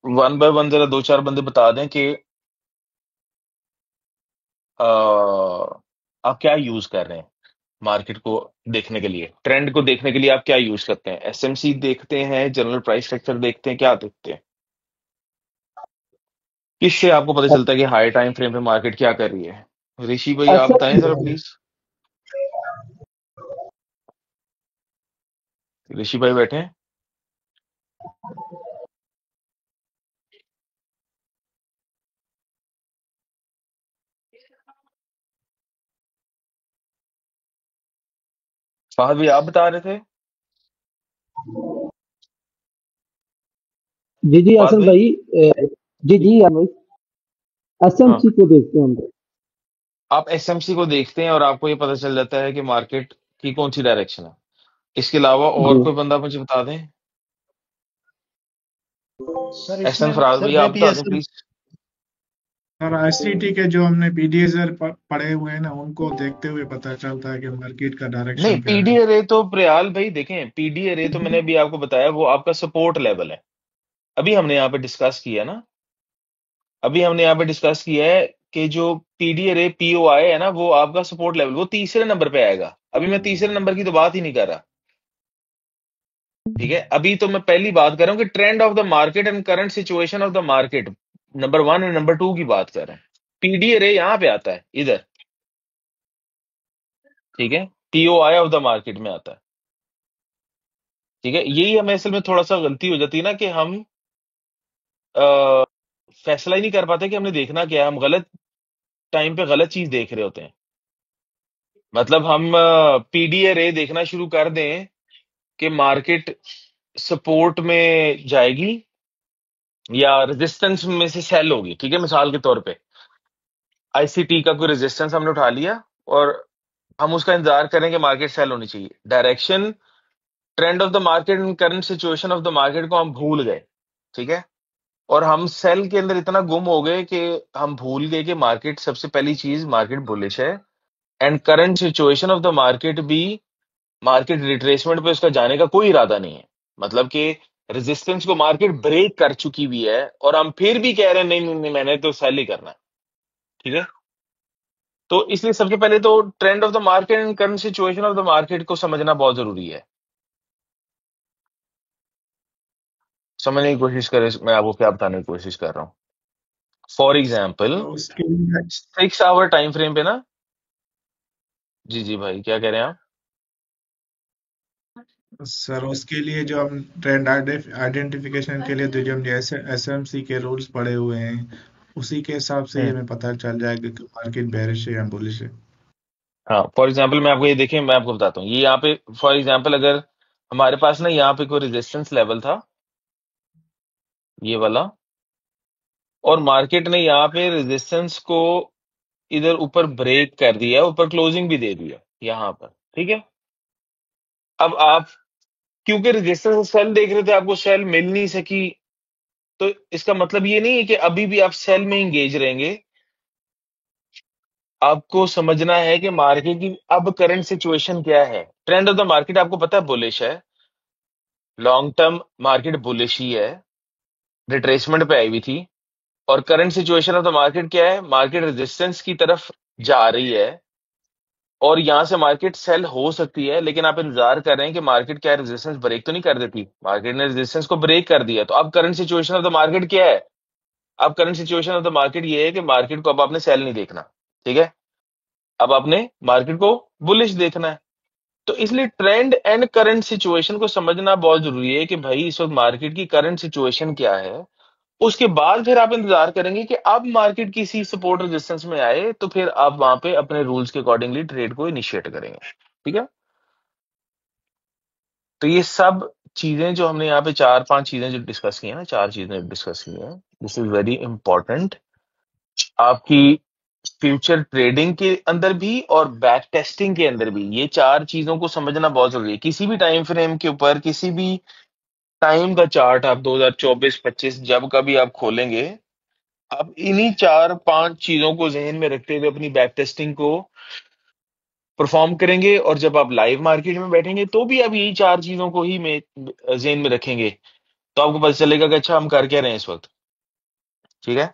वन बाय वन जरा दो चार बंदे बता दें कि आप क्या यूज कर रहे हैं मार्केट को देखने के लिए, ट्रेंड को देखने के लिए आप क्या यूज करते हैं? एसएमसी देखते हैं, जनरल प्राइस स्ट्रक्चर देखते हैं, क्या देखते हैं? किससे आपको पता चलता है कि हाई टाइम फ्रेम पे मार्केट क्या कर रही है? ऋषि भाई आप बताएं जरा प्लीज। ऋषि भाई बैठे हैं? फहद भाई आप बता रहे थे। जी जी फहद हसन भाई। भाई जी जी भाई हाँ, एसएमसी को देखते हैं हम लोग। आप एसएमसी को देखते हैं और आपको ये पता चल जाता है कि मार्केट की कौन सी डायरेक्शन है। इसके अलावा और जी कोई बंदा मुझे बता दें। सर एहसन इसमें फराज सर भाई आप बता दें बीपीएसएल प्लीज। और आईसीटी के जो हमने पीडीएसआर पढ़े हुए हैं ना, उनको देखते हुए पता चलता है कि मार्केट का नहीं, डायरेक्शन क्या पीडी है। अरे तो प्रयाल भाई देखें, पीडी अरे तो मैंने अभी आपको बताया वो आपका सपोर्ट लेवल है। अभी हमने यहाँ पे डिस्कस किया ना, अभी हमने यहाँ पे डिस्कस किया है कि जो पीडी अरे पीओआई है ना, वो आपका सपोर्ट लेवल वो तीसरे नंबर पे आएगा। अभी मैं तीसरे नंबर की तो बात ही नहीं कर रहा। ठीक है, अभी तो मैं पहली बात कर रहा हूँ कि trend of the market and current situation of the market, number 1 and number 2 की बात कर रहे हैं। पीडी अरे यहाँ पे आता है इधर। ठीक है, पीओआई ऑफ द मार्केट में आता है। ठीक है, यही हमें असल में थोड़ा सा गलती हो जाती है ना कि हम फैसला ही नहीं कर पाते कि हमने देखना क्या है। हम गलत टाइम पे गलत चीज देख रहे होते हैं। मतलब हम पीडीआरए देखना शुरू कर दें कि मार्केट सपोर्ट में जाएगी या रेजिस्टेंस में से सेल होगी। ठीक है, मिसाल के तौर पे आईसीटी का कोई रेजिस्टेंस हमने उठा लिया और हम उसका इंतजार करें कि मार्केट सेल होनी चाहिए। Direction, trend of the market and current situation of the market को हम भूल गए। ठीक है, और हम सेल के अंदर इतना गुम हो गए कि हम भूल गए कि मार्केट, सबसे पहली चीज मार्केट बुलिश है and current situation of the market भी, मार्केट रिट्रेसमेंट पे उसका जाने का कोई इरादा नहीं है। मतलब कि रेजिस्टेंस को मार्केट ब्रेक कर चुकी हुई है और हम फिर भी कह रहे हैं नहीं नहीं नहीं, मैंने तो सेल ही करना है। ठीक है, तो इसलिए सबसे पहले तो trend of the market and current situation of the market को समझना बहुत जरूरी है। समझने की कोशिश करें, मैं आपको क्या बताने की कोशिश कर रहा हूं। फॉर एग्जाम्पल तो उसके लिए 6 आवर टाइम फ्रेम पे ना। जी जी भाई, क्या कह रहे हैं आप। सर, उसके लिए जो हम ट्रेंड आइडेंटिफिकेशन के लिए तो जो हमने एसएमसी के रूल्स पढ़े हुए हैं, उसी के हिसाब से ही हम्म हमें पता चल जाएगा कि मार्केट बेरिश है या बुलिश है। हाँ, फॉर एग्जाम्पल मैं आपको ये देखें, मैं आपको बताता हूँ ये यहाँ पे। फॉर एग्जाम्पल अगर हमारे पास ना यहाँ पे कोई रेजिस्टेंस लेवल था, ये वाला, और मार्केट ने यहाँ पे रेजिस्टेंस को इधर ऊपर ब्रेक कर दिया, ऊपर क्लोजिंग भी दे दिया यहाँ पर। ठीक है, अब आप क्योंकि रेजिस्टेंस सेल देख रहे थे, आपको सेल मिल नहीं सकी, तो इसका मतलब ये नहीं है कि अभी भी आप सेल में इंगेज रहेंगे। आपको समझना है कि मार्केट की अब करंट सिचुएशन क्या है। ट्रेंड ऑफ द मार्केट आपको पता है बुलिश है, लॉन्ग टर्म मार्केट बुलिश ही है, रिट्रेसमेंट पे आई हुई थी। और current situation of the market क्या है, मार्केट रेजिस्टेंस की तरफ जा रही है और यहां से मार्केट सेल हो सकती है, लेकिन आप इंतजार कर रहे हैं कि मार्केट क्या रेजिस्टेंस ब्रेक तो नहीं कर देती। मार्केट ने रेजिस्टेंस को ब्रेक कर दिया, तो अब current situation of the market क्या है। अब current situation of the market ये है कि मार्केट को अब आपने सेल नहीं देखना। ठीक है, अब आपने मार्केट को बुलिश देखना है। तो इसलिए ट्रेंड एंड करंट सिचुएशन को समझना बहुत जरूरी है कि भाई इस वक्त मार्केट की करंट सिचुएशन क्या है। उसके बाद फिर आप इंतजार करेंगे कि अब मार्केट किसी सपोर्ट रेजिस्टेंस में आए, तो फिर आप वहां पे अपने रूल्स के अकॉर्डिंगली ट्रेड को इनिशिएट करेंगे। ठीक है, तो ये सब चीजें जो हमने यहाँ पे 4-5 चीजें जो डिस्कस की है ना, 4 चीजें डिस्कस की हैं, दिस इज वेरी इंपॉर्टेंट आपकी फ्यूचर ट्रेडिंग के अंदर भी और बैक टेस्टिंग के अंदर भी। ये 4 चीजों को समझना बहुत जरूरी है। किसी भी टाइम फ्रेम के ऊपर, किसी भी टाइम का चार्ट आप 2024-25 जब कभी आप खोलेंगे, आप इन्हीं 4-5 चीजों को जहन में रखते हुए अपनी बैक टेस्टिंग को परफॉर्म करेंगे। और जब आप लाइव मार्केट में बैठेंगे तो भी आप यही 4 चीजों को ही में जहन में रखेंगे, तो आपको पता चलेगा कि अच्छा हम कर क्या रहे हैं इस वक्त। ठीक है,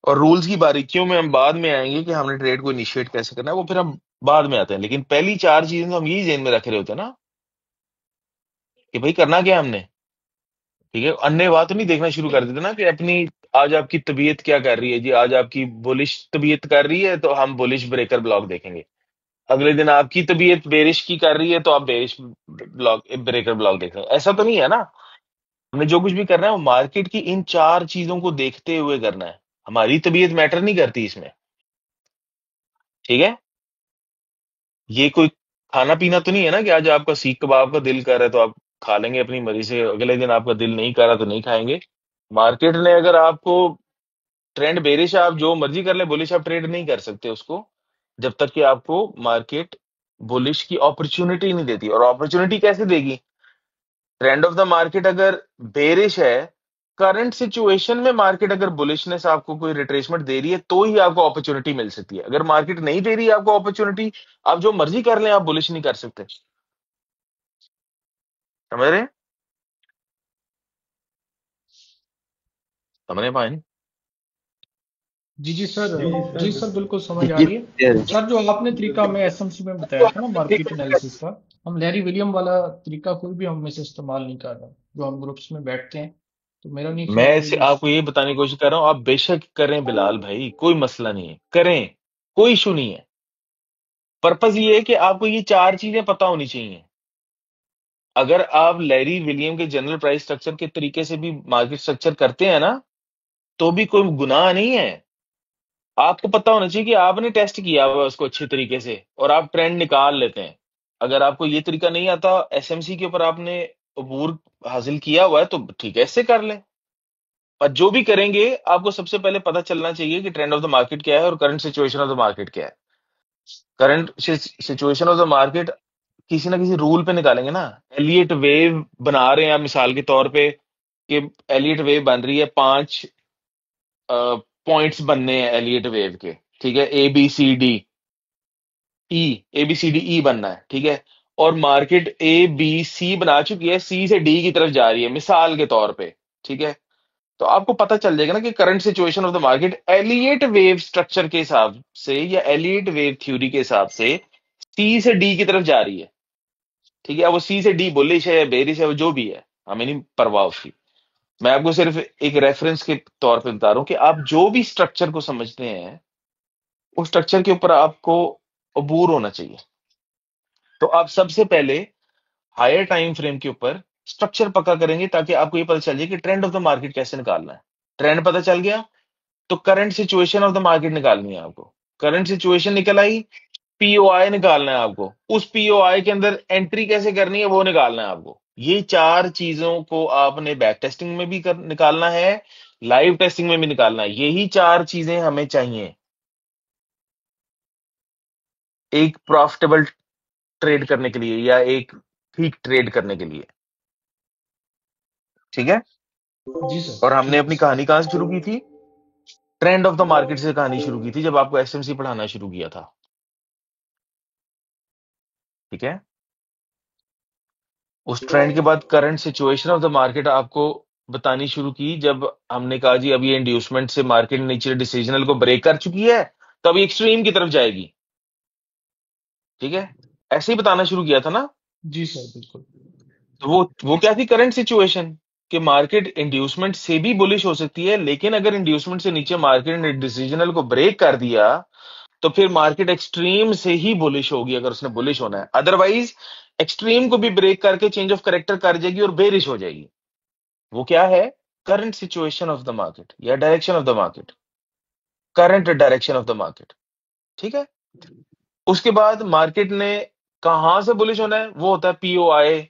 और रूल्स की बारीकियों में हम बाद में आएंगे कि हमने ट्रेड को इनिशिएट कैसे करना है, वो फिर हम बाद में आते हैं। लेकिन पहली 4 चीजें तो हम यही जहन में रख रहे होते हैं ना कि भाई करना क्या है हमने। ठीक है, अन्य बात तो नहीं देखना शुरू कर देते ना कि अपनी आज आपकी तबीयत क्या कर रही है जी, आज आपकी बुलिश तबीयत कर रही है तो हम बुलिश ब्रेकर ब्लॉक देखेंगे। अगले दिन आपकी तबीयत बेरिश की कर रही है तो आप बेरिश ब्लॉक ब्रेकर ब्लॉक देखेंगे। ऐसा तो नहीं है ना। हमने जो कुछ भी करना है वो मार्केट की इन 4 चीजों को देखते हुए करना है। हमारी तबीयत मैटर नहीं करती इसमें। ठीक है, ये कोई खाना पीना तो नहीं है ना कि आज आपका सीख कबाब का दिल कर रहा है तो आप खा लेंगे अपनी मर्जी से, अगले दिन आपका दिल नहीं कर रहा तो नहीं खाएंगे। मार्केट ने अगर आपको ट्रेंड बेरिश, आप जो मर्जी कर ले, बुलिश आप ट्रेड नहीं कर सकते उसको जब तक कि आपको मार्केट बुलिश की अपॉर्चुनिटी नहीं देती। और अपॉर्चुनिटी कैसे देगी? ट्रेंड ऑफ द मार्केट अगर बेरिश है, करंट सिचुएशन में मार्केट अगर बुलिशनेस आपको कोई रिट्रेसमेंट दे रही है तो ही आपको अपॉर्चुनिटी मिल सकती है। अगर मार्केट नहीं दे रही है आपको अपॉर्चुनिटी, आप जो मर्जी कर लें, आप बुलिश नहीं कर सकते। समझ रहे हैं? समझ रहे पाए? जी सर बिल्कुल समझ आ रही है सर। जो आपने तरीका हमें एसएमसी में बताया था ना मार्केट एनालिसिस का, हम लैरी विलियम वाला तरीका कोई भी हम में से इस्तेमाल नहीं कर रहा, जो हम ग्रुप्स में बैठते हैं। तो मेरा नहीं मैं ख्याल इसे ये आपको ये बताने की कोशिश कर रहा हूं, आप बेशक करें बिलाल भाई, कोई मसला नहीं है, करें, कोई इशू नहीं है। पर्पज ये है कि आपको ये चार चीजें पता होनी चाहिए। अगर आप लैरी विलियम के जनरल प्राइस स्ट्रक्चर के तरीके से भी मार्केट स्ट्रक्चर करते हैं ना, तो भी कोई गुनाह नहीं है। आपको पता होना चाहिए कि आपने टेस्ट किया हुआ है उसको अच्छे तरीके से और आप ट्रेंड निकाल लेते हैं। अगर आपको ये तरीका नहीं आता, एसएमसी के ऊपर आपने अबूर हासिल किया हुआ है, तो ठीक है, इससे कर लें। और जो भी करेंगे, आपको सबसे पहले पता चलना चाहिए कि ट्रेंड ऑफ द मार्केट क्या है और current situation of the market क्या है। Current situation of the market किसी ना किसी रूल पे निकालेंगे ना। एलियट वेव बना रहे हैं आप मिसाल के तौर पे, कि एलियट वेव बन रही है, 5 पॉइंट्स बनने हैं एलियट वेव के, ठीक है, A B C D E, A B C D E बनना है, ठीक है। और मार्केट ए बी सी बना चुकी है, सी से डी की तरफ जा रही है मिसाल के तौर पे, ठीक है। तो आपको पता चल जाएगा ना कि current situation of the market Elliott wave structure के हिसाब से या एलियट वेव थ्योरी के हिसाब से सी से डी की तरफ जा रही है, ठीक है। अब वो सी से डी बुलिश है या बेरिश है, वो जो भी है, हमें नहीं परवाह उसकी। मैं आपको सिर्फ एक रेफरेंस के तौर पे बता रहा हूं कि आप जो भी स्ट्रक्चर को समझते हैं, उस स्ट्रक्चर के ऊपर आपको अबूर होना चाहिए। तो आप सबसे पहले हायर टाइम फ्रेम के ऊपर स्ट्रक्चर पक्का करेंगे ताकि आपको ये पता चल जाए कि ट्रेंड ऑफ द मार्केट कैसे निकालना है। ट्रेंड पता चल गया तो current situation of the market निकालनी है आपको। करंट सिचुएशन निकल आई, पीओआई निकालना है आपको। उस पीओआई के अंदर एंट्री कैसे करनी है वो निकालना है आपको। ये चार चीजों को आपने बैक टेस्टिंग में भी निकालना है, लाइव टेस्टिंग में भी निकालना है। यही चार चीजें हमें चाहिए एक प्रॉफिटेबल ट्रेड करने के लिए या एक ठीक ट्रेड करने के लिए, ठीक है। जी सर। और हमने अपनी कहानी कहां से शुरू की थी? ट्रेंड ऑफ द मार्केट से कहानी शुरू की थी जब आपको एसएमसी पढ़ाना शुरू किया था, ठीक है। उस ट्रेंड के बाद current situation of the market आपको बतानी शुरू की जब हमने कहा जी अब ये इंड्यूसमेंट से मार्केट नीचे डिसीजनल को ब्रेक कर चुकी है, तो अब एक्सट्रीम की तरफ जाएगी, ठीक है। ऐसे ही बताना शुरू किया था ना। जी सर बिल्कुल। तो वो क्या थी करंट सिचुएशन, कि मार्केट इंड्यूसमेंट से भी बुलिश हो सकती है, लेकिन अगर इंड्यूसमेंट से नीचे मार्केट ने डिसीजनल को ब्रेक कर दिया तो फिर मार्केट एक्सट्रीम से ही बुलिश होगी अगर उसने बुलिश होना है। अदरवाइज एक्सट्रीम को भी ब्रेक करके चेंज ऑफ कैरेक्टर कर जाएगी और बेरिश हो जाएगी। वो क्या है? Current situation of the market या direction of the market, current direction of the market, ठीक है। उसके बाद मार्केट ने कहां से बुलिश होना है, वो होता है POI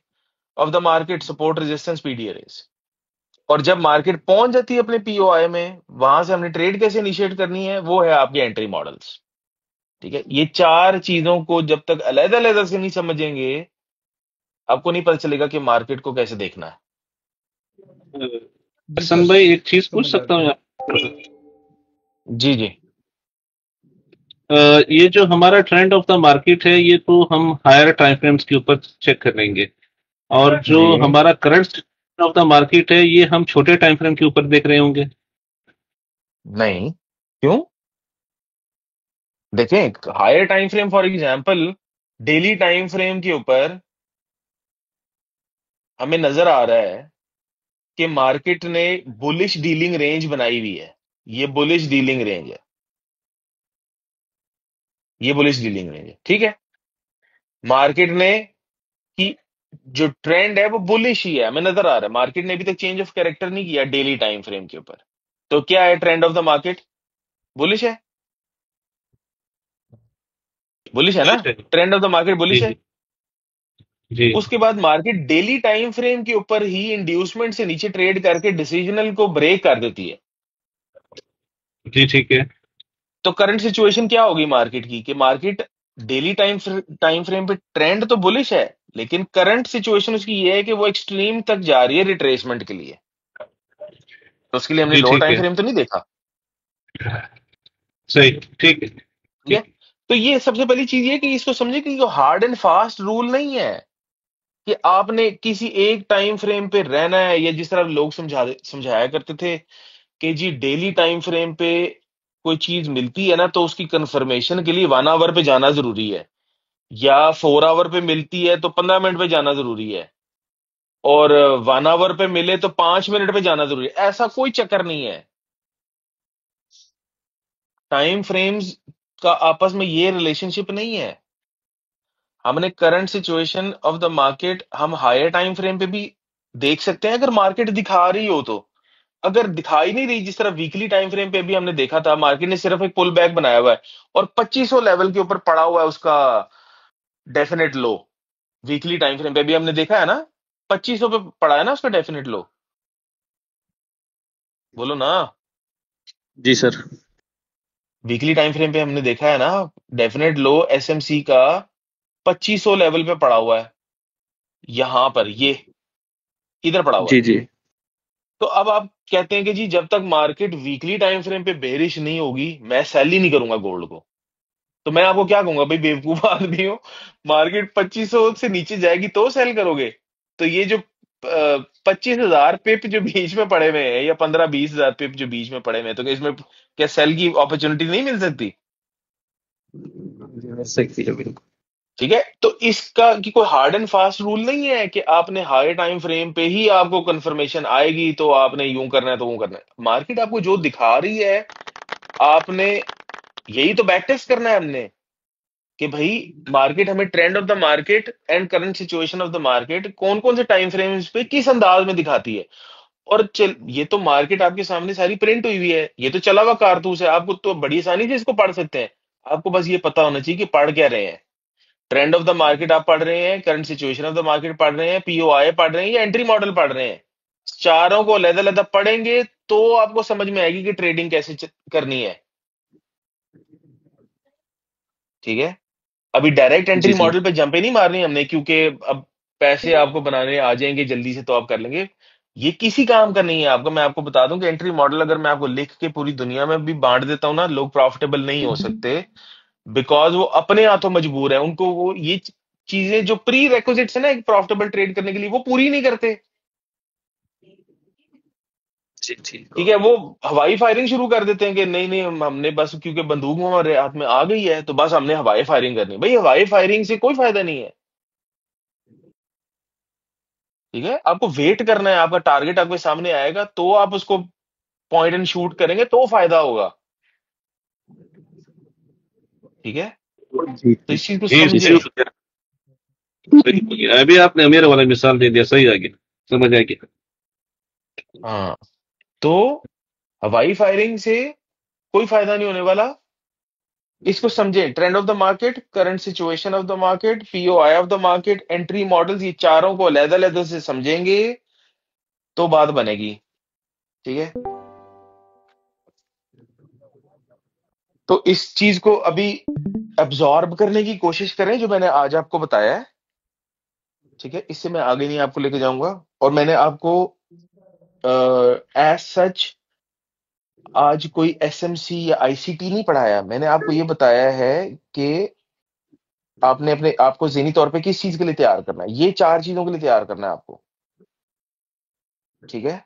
of the market, support resistance PDRS. और जब मार्केट पहुंच जाती है अपने पीओआई में, वहां से हमने ट्रेड कैसे इनिशिएट करनी है, वो है आपके एंट्री मॉडल्स, ठीक है। ये चार चीजों को जब तक अलग अलग से नहीं समझेंगे, आपको नहीं पता चलेगा कि मार्केट को कैसे देखना है। जी हसन सर भाई एक चीज पूछ समझ आ सकता हूँ गया। यहाँ? जी जी। ये जो हमारा ट्रेंड ऑफ द मार्केट है ये तो हम हायर टाइम फ्रेम्स के ऊपर चेक करेंगे, और जो जी हमारा करंट ऑफ द मार्केट है ये हम छोटे टाइम फ्रेम के ऊपर देख रहे होंगे। नहीं, क्यों? देखें, higher time frame for example daily time frame के ऊपर हमें नजर आ रहा है कि मार्केट ने बुलिश डीलिंग रेंज बनाई हुई है। ये बुलिश डीलिंग रेंज है, ये बुलिश डीलिंग रेंज है, ठीक है। मार्केट ने कि जो ट्रेंड है वो बुलिश ही है, हमें नजर आ रहा है। मार्केट ने अभी तक चेंज ऑफ कैरेक्टर नहीं किया डेली टाइम फ्रेम के ऊपर। तो क्या है trend of the market? Bullish है, बुलिश है ना। जी trend of the market bullish है। जी जी उसके बाद मार्केट डेली टाइम फ्रेम के ऊपर ही इंड्यूसमेंट से नीचे ट्रेड करके डिसीजनल को ब्रेक कर देती है। जी ठीक है। तो करंट सिचुएशन क्या होगी मार्केट की कि मार्केट डेली टाइम फ्रेम पे ट्रेंड तो बुलिश है, लेकिन करंट सिचुएशन उसकी ये है कि वो एक्सट्रीम तक जा रही है रिट्रेसमेंट के लिए। तो उसके लिए हमने जी लोअर ठीक टाइम है। फ्रेम तो नहीं देखा। सही, ठीक है। ठीक है। तो ये सबसे पहली चीज ये कि इसको समझे कि हार्ड एंड फास्ट रूल नहीं है कि आपने किसी एक टाइम फ्रेम पे रहना है, या जिस तरह लोग समझाया करते थे कि जी डेली टाइम फ्रेम पे कोई चीज मिलती है ना तो उसकी कंफर्मेशन के लिए 1 आवर पे जाना जरूरी है, या 4 आवर पे मिलती है तो 15 मिनट पे जाना जरूरी है, और 1 आवर पे मिले तो 5 मिनट पे जाना जरूरी है। ऐसा कोई चक्कर नहीं है। टाइम फ्रेम्स का आपस में ये रिलेशनशिप नहीं है। हमने current situation of the market हम हायर टाइम फ्रेम पे भी देख सकते हैं अगर मार्केट दिखा रही हो तो। अगर दिखाई नहीं रही, जिस तरह वीकली टाइम फ्रेम पे भी हमने देखा था, मार्केट ने सिर्फ एक पुल बैक बनाया हुआ है और 2500 लेवल के ऊपर पड़ा हुआ है उसका डेफिनेट लो। वीकली टाइम फ्रेम पे भी हमने देखा है ना, 2500 पे पड़ा है ना उसका डेफिनेट लो। बोलो ना। जी सर। वीकली टाइम फ्रेम पे हमने देखा है ना, डेफिनेट लो एसएमसी का 2500 लेवल पे पड़ा हुआ है, यहां पर ये इधर पड़ा हुआ है। जी जी। तो अब आप कहते हैं कि जी जब तक मार्केट वीकली टाइम फ्रेम पे बेरिश नहीं होगी मैं सेल ही नहीं करूंगा गोल्ड को। तो मैं आपको क्या कहूंगा, भाई बेवकूफ आदमी हो, मार्केट 2500 से नीचे जाएगी तो सेल करोगे? तो ये जो 25,000 पिप जो बीच में पड़े हुए हैं, या 15-20 हजार पिप जो बीच में पड़े हुए हैं, तो क्या इसमें क्या सेल की अपॉर्चुनिटी नहीं मिल सकती? मिल सकती है बिल्कुल। ठीक है। तो इसका कि कोई हार्ड एंड फास्ट रूल नहीं है कि आपने हाई टाइम फ्रेम पे ही आपको कंफर्मेशन आएगी तो आपने यूं करना है तो वो करना है। मार्केट आपको जो दिखा रही है आपने यही तो बैक टेस्ट करना है हमने, कि भाई मार्केट हमें trend of the market and current situation of the market कौन कौन से टाइम फ्रेम्स पे किस अंदाज में दिखाती है। और ये तो मार्केट आपके सामने सारी प्रिंट हुई हुई है, ये तो चला हुआ कारतूस है, आपको तो बड़ी आसानी से इसको पढ़ सकते हैं। आपको बस ये पता होना चाहिए कि पढ़ क्या रहे हैं। ट्रेंड ऑफ द मार्केट आप पढ़ रहे हैं, current situation of the market पढ़ रहे हैं, पीओआई पढ़ रहे हैं, या एंट्री मॉडल पढ़ रहे हैं। चारों को अलग-अलग पढ़ेंगे तो आपको समझ में आएगी कि ट्रेडिंग कैसे करनी है। ठीक है। अभी डायरेक्ट जी एंट्री जी। मॉडल पे जंपे नहीं मारनी हमने, क्योंकि अब पैसे आपको बनाने आ जाएंगे जल्दी से तो आप कर लेंगे। ये किसी काम का नहीं है आपको। मैं आपको बता दूं कि एंट्री मॉडल अगर मैं आपको लिख के पूरी दुनिया में भी बांट देता हूं ना, लोग प्रॉफिटेबल नहीं हो सकते, बिकॉज वो अपने हाथों मजबूर है। उनको वो ये चीजें जो प्री रेक्विजिट्स है ना एक प्रॉफिटेबल ट्रेड करने के लिए, वो पूरी नहीं करते। जी ठीक ठीक है। वो हवाई फायरिंग शुरू कर देते हैं कि नहीं नहीं हमने बस क्योंकि बंदूक हमारे हाथ में आ गई है तो बस हमने हवाई फायरिंग करनी है। भाई हवाई फायरिंग से कोई फायदा नहीं है। ठीक है। आपको वेट करना है, आपका टारगेट आपके सामने आएगा तो आप उसको पॉइंट एंड शूट करेंगे तो फायदा होगा। ठीक है। जी तो जी। इस चीज को जी जी, समझे। सही हो गया। अभी आपने मेरे वाला मिसाल दे दिया, सही आ गया, समझ आ गया। हाँ। तो हवाई फायरिंग से कोई फायदा नहीं होने वाला। इसको समझे, trend of the market, current situation of the market, POI of the market, entry models, ये चारों को अलग-अलग से समझेंगे तो बात बनेगी। ठीक है। तो इस चीज को अभी अब्सॉर्ब करने की कोशिश करें जो मैंने आज आपको बताया है। ठीक है। इससे मैं आगे नहीं आपको लेके जाऊंगा। और मैंने आपको एज सच आज कोई एसएमसी या आईसीटी नहीं पढ़ाया। मैंने आपको ये बताया है कि आपने अपने आपको ज़हनी तौर पे किस चीज के लिए तैयार करना है। ये 4 चीजों के लिए तैयार करना है आपको। ठीक है।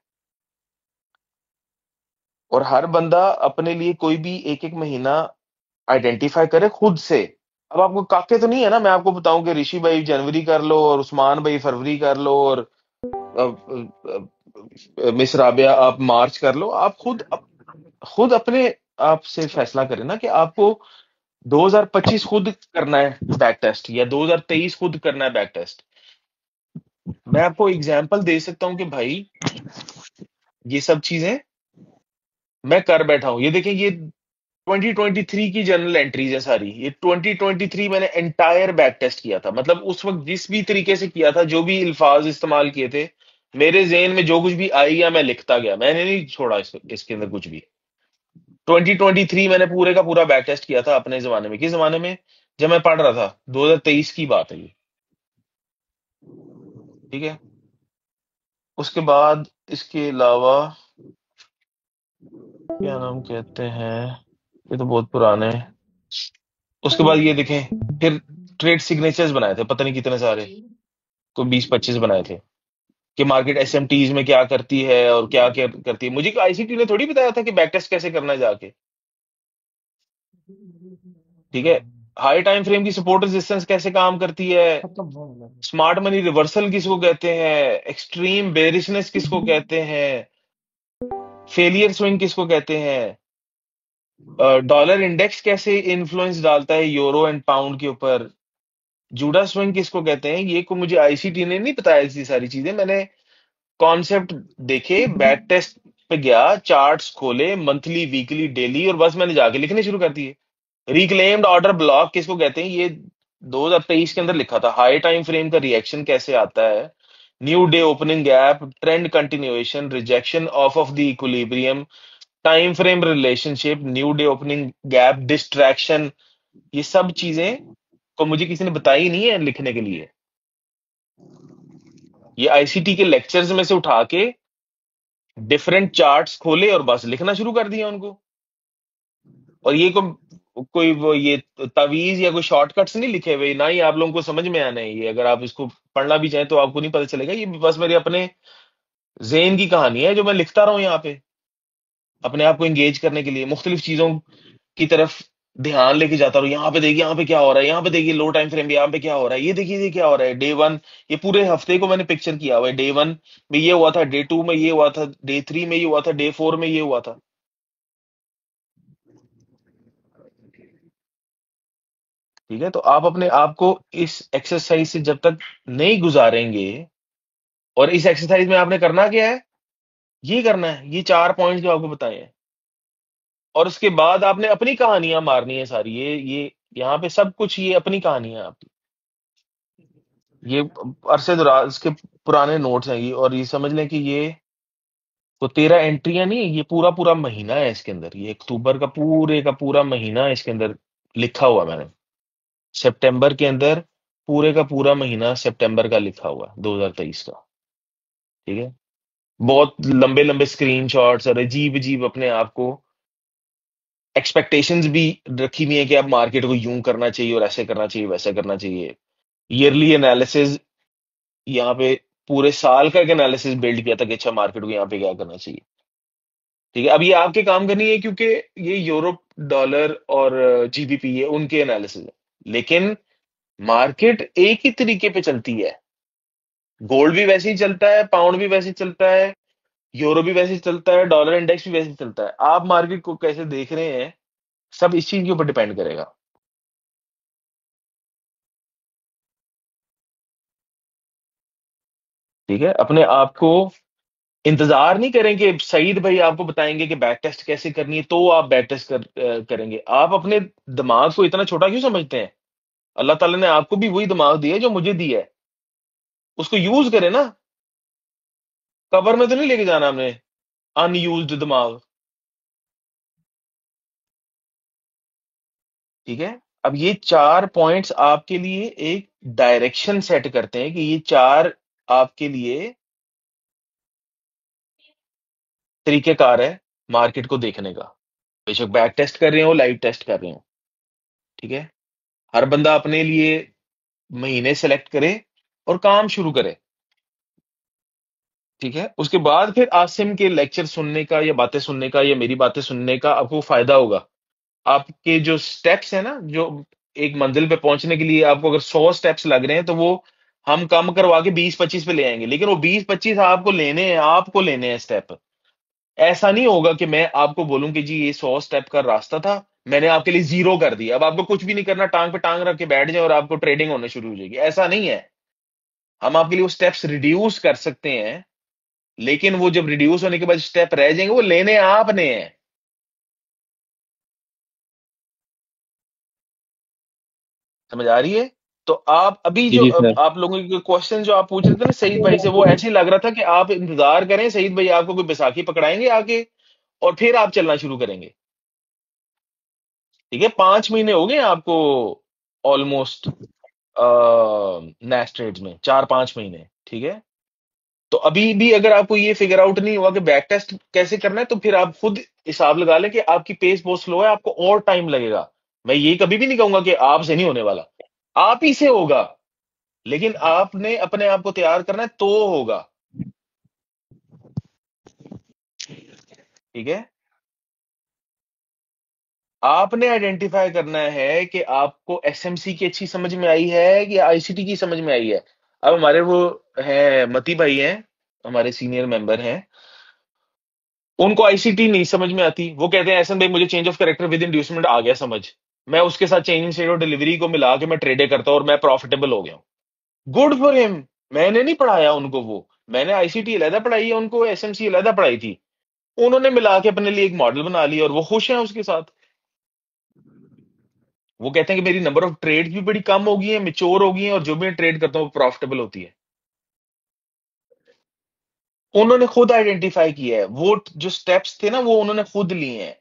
और हर बंदा अपने लिए कोई भी एक एक महीना आइडेंटिफाई करे खुद से। अब आपको काके तो नहीं है ना मैं आपको बताऊं कि ऋषि भाई जनवरी कर लो और उस्मान भाई फरवरी कर लो और मिस राबिया आप मार्च कर लो। आप खुद अपने आप से फैसला करें ना कि आपको 2025 खुद करना है बैक टेस्ट, या 2023 खुद करना है बैक टेस्ट। मैं आपको एग्जांपल दे सकता हूं कि भाई ये सब चीजें मैं कर बैठा हूं। ये देखें, ये 2023 की जर्नल एंट्रीज है सारी। ये 2023 मैंने एंटायर बैक टेस्ट किया था, मतलब उस वक्त जिस भी तरीके से किया था, जो भी अल्फाज इस्तेमाल किए थे, मेरे ज़हन में जो कुछ भी आई या मैं लिखता गया, मैंने नहीं छोड़ा इसके अंदर कुछ भी। 2023 मैंने पूरे का पूरा बैक टेस्ट किया था अपने जमाने में। किस जमाने में? जब मैं पढ़ रहा था, 2023 की बात है ये, ठीक है। उसके बाद इसके अलावा क्या नाम कहते हैं, ये तो बहुत पुराने हैं। उसके बाद ये देखें, फिर ट्रेड सिग्नेचर्स बनाए थे पता नहीं कितने सारे, कोई 20-25 बनाए थे कि मार्केट एसएमटीज में क्या करती है और क्या क्या करती है। मुझे आईसीटी ने थोड़ी बताया था कि बैक टेस्ट कैसे करना है जाके, ठीक है। हाई टाइम फ्रेम की सपोर्ट रेजिस्टेंस कैसे काम करती है, स्मार्ट मनी रिवर्सल किसको कहते हैं, एक्सट्रीम बेरिशनेस किसको कहते हैं, फेलियर स्विंग किसको कहते हैं, डॉलर इंडेक्स कैसे इन्फ्लुएंस डालता है यूरो एंड पाउंड के ऊपर, जूडा स्विंग किसको कहते हैं, ये को मुझे आईसीटी ने नहीं बताया। ऐसी सारी चीजें मैंने कॉन्सेप्ट देखे, बैक टेस्ट पे गया, चार्ट्स खोले, मंथली वीकली डेली, और बस मैंने जाके लिखने शुरू कर दिए। रिक्लेम्ड ऑर्डर ब्लॉक किसको कहते हैं, ये 2023 के अंदर लिखा था। हाई टाइम फ्रेम का रिएक्शन कैसे आता है, new day opening gap, trend continuation, rejection of the equilibrium, time frame relationship, new day opening gap, distraction, ये सब चीजें को मुझे किसी ने बताई नहीं है लिखने के लिए। ये आईसीटी के लेक्चर्स में से उठा के डिफरेंट चार्ट्स खोले और बस लिखना शुरू कर दिया उनको। और ये कोई वो ये तावीज या कोई शॉर्टकट्स नहीं लिखे हुए, ना ही आप लोगों को समझ में आना है ये। अगर आप इसको पढ़ना भी चाहें तो आपको नहीं पता चलेगा। ये बस मेरे अपने ज़हन की कहानी है जो मैं लिखता रहा हूं यहाँ पे, अपने आप को एंगेज करने के लिए, मुख्तलिफ चीजों की तरफ ध्यान लेके जाता रहूं। यहाँ पे देखिए, यहाँ पे क्या हो रहा है, यहाँ पे देखिए लो टाइम फ्रेम, यहाँ पे क्या हो रहा है, ये देखिए ये क्या हो रहा है। डे वन, ये पूरे हफ्ते को मैंने पिक्चर किया हुआ है। डे वन में ये हुआ था, डे टू में ये हुआ था, डे थ्री में ये हुआ था, डे फोर में ये हुआ था। ठीक है, तो आप अपने आप को इस एक्सरसाइज से जब तक नहीं गुजारेंगे, और इस एक्सरसाइज में आपने करना क्या है, ये करना है, ये 4 पॉइंट्स जो आपको बताए हैं, और उसके बाद आपने अपनी कहानियां मारनी है सारी। ये यहाँ पे सब कुछ ये अपनी कहानियां आपकी, ये अरसे दराज के पुराने नोट्स हैं ये। और ये समझ लें कि ये तो 13 एंट्रियां नहीं है, ये पूरा पूरा महीना है इसके अंदर। ये अक्टूबर का पूरे का पूरा महीना है इसके अंदर लिखा हुआ मैंने। सितंबर के अंदर पूरे का पूरा महीना सितंबर का लिखा हुआ 2023 का, ठीक है। बहुत लंबे लंबे स्क्रीनशॉट्स और अजीब अजीब अपने आप को एक्सपेक्टेशंस भी रखी हुई है कि अब मार्केट को यूं करना चाहिए और ऐसे करना चाहिए, वैसे करना चाहिए। ईयरली एनालिसिस, यहाँ पे पूरे साल का एक एनालिसिस बिल्ड किया था कि अच्छा मार्केट को यहाँ पे क्या करना चाहिए, ठीक है। अब ये आपके काम करनी है क्योंकि ये यूरोप डॉलर और जीबीपी है, उनके एनालिसिस है। लेकिन मार्केट एक ही तरीके पे चलती है, गोल्ड भी वैसे ही चलता है, पाउंड भी वैसे ही चलता है, यूरो भी वैसे ही चलता है, डॉलर इंडेक्स भी वैसे ही चलता है। आप मार्केट को कैसे देख रहे हैं, सब इस चीज के ऊपर डिपेंड करेगा, ठीक है। अपने आप को इंतजार नहीं करें कि सईद भाई आपको बताएंगे कि बैक टेस्ट कैसे करनी है तो आप बैक टेस्ट करेंगे। आप अपने दिमाग को इतना छोटा क्यों समझते हैं? अल्लाह ताला ने आपको भी वही दिमाग दिया है जो मुझे दिया है, उसको यूज करें ना। कबर में तो नहीं लेके जाना हमने अनयूज्ड दिमाग, ठीक है। अब ये 4 पॉइंट्स आपके लिए एक डायरेक्शन सेट करते हैं कि ये 4 आपके लिए तरीकेकार है मार्केट को देखने का। बेशक बैक टेस्ट कर रहे हो, लाइव टेस्ट कर रहे हो, ठीक है। हर बंदा अपने लिए महीने सेलेक्ट करे और काम शुरू करे, ठीक है। उसके बाद फिर आसिम के लेक्चर सुनने का या बातें सुनने का या मेरी बातें सुनने का आपको फायदा होगा। आपके जो स्टेप्स है ना, जो एक मंजिल पे पहुंचने के लिए आपको अगर 100 स्टेप्स लग रहे हैं तो वो हम कम करवा के 20-25 पे ले आएंगे। लेकिन वो 20-25 आपको लेने हैं, आपको लेने हैं स्टेप। ऐसा नहीं होगा कि मैं आपको बोलूं कि जी ये 100 स्टेप का रास्ता था, मैंने आपके लिए 0 कर दिया, अब आपको कुछ भी नहीं करना, टांग पे टांग रख के बैठ जाए और आपको ट्रेडिंग होने शुरू हो जाएगी। ऐसा नहीं है। हम आपके लिए वो स्टेप्स रिड्यूस कर सकते हैं, लेकिन वो जब रिड्यूस होने के बाद स्टेप रह जाएंगे वो लेने आपने हैं। समझ आ रही है? तो आप अभी जी जो जी सर। आप लोगों के क्वेश्चन जो आप पूछ रहे थे ना सईद भाई से, वो ऐसे ही लग रहा था कि आप इंतजार करें, सईद भाई आपको कोई बैसाखी पकड़ाएंगे आके और फिर आप चलना शुरू करेंगे। ठीक है, 5 महीने हो गए आपको ऑलमोस्ट नेस्ट ट्रेड्स में, 4-5 महीने। ठीक है, तो अभी भी अगर आपको ये फिगर आउट नहीं हुआ कि बैक टेस्ट कैसे करना है, तो फिर आप खुद हिसाब लगा लें कि आपकी पेस बहुत स्लो है, आपको और टाइम लगेगा। मैं ये कभी भी नहीं कहूंगा कि आपसे नहीं होने वाला, आप ही से होगा, लेकिन आपने अपने आप को तैयार करना है तो होगा। ठीक है, आपने आइडेंटिफाई करना है कि आपको एसएमसी की अच्छी समझ में आई है कि आईसीटी की समझ में आई है। अब हमारे वो हैं मती भाई हैं, हमारे सीनियर मेंबर हैं, उनको आईसीटी नहीं समझ में आती। वो कहते हैं एहसन भाई मुझे change of character with inducement आ गया समझ, मैं उसके साथ change in state of delivery को मिला के मैं ट्रेडे करता हूं और मैं प्रॉफिटेबल हो गया हूं। Good for him. मैंने नहीं पढ़ाया उनको, वो मैंने आईसीटी अलहदा पढ़ाई है, उनको एसएमसी अलहदा पढ़ाई थी। उन्होंने मिला के अपने लिए एक मॉडल बना लिया और वो खुश हैं उसके साथ। वो कहते हैं कि मेरी नंबर ऑफ ट्रेड भी बड़ी कम हो गई है, मेच्योर हो गई है, और जो भी मैं ट्रेड करता हूँ प्रॉफिटेबल होती है। उन्होंने खुद आइडेंटिफाई किया है, वो जो स्टेप्स थे ना वो उन्होंने खुद लिए हैं।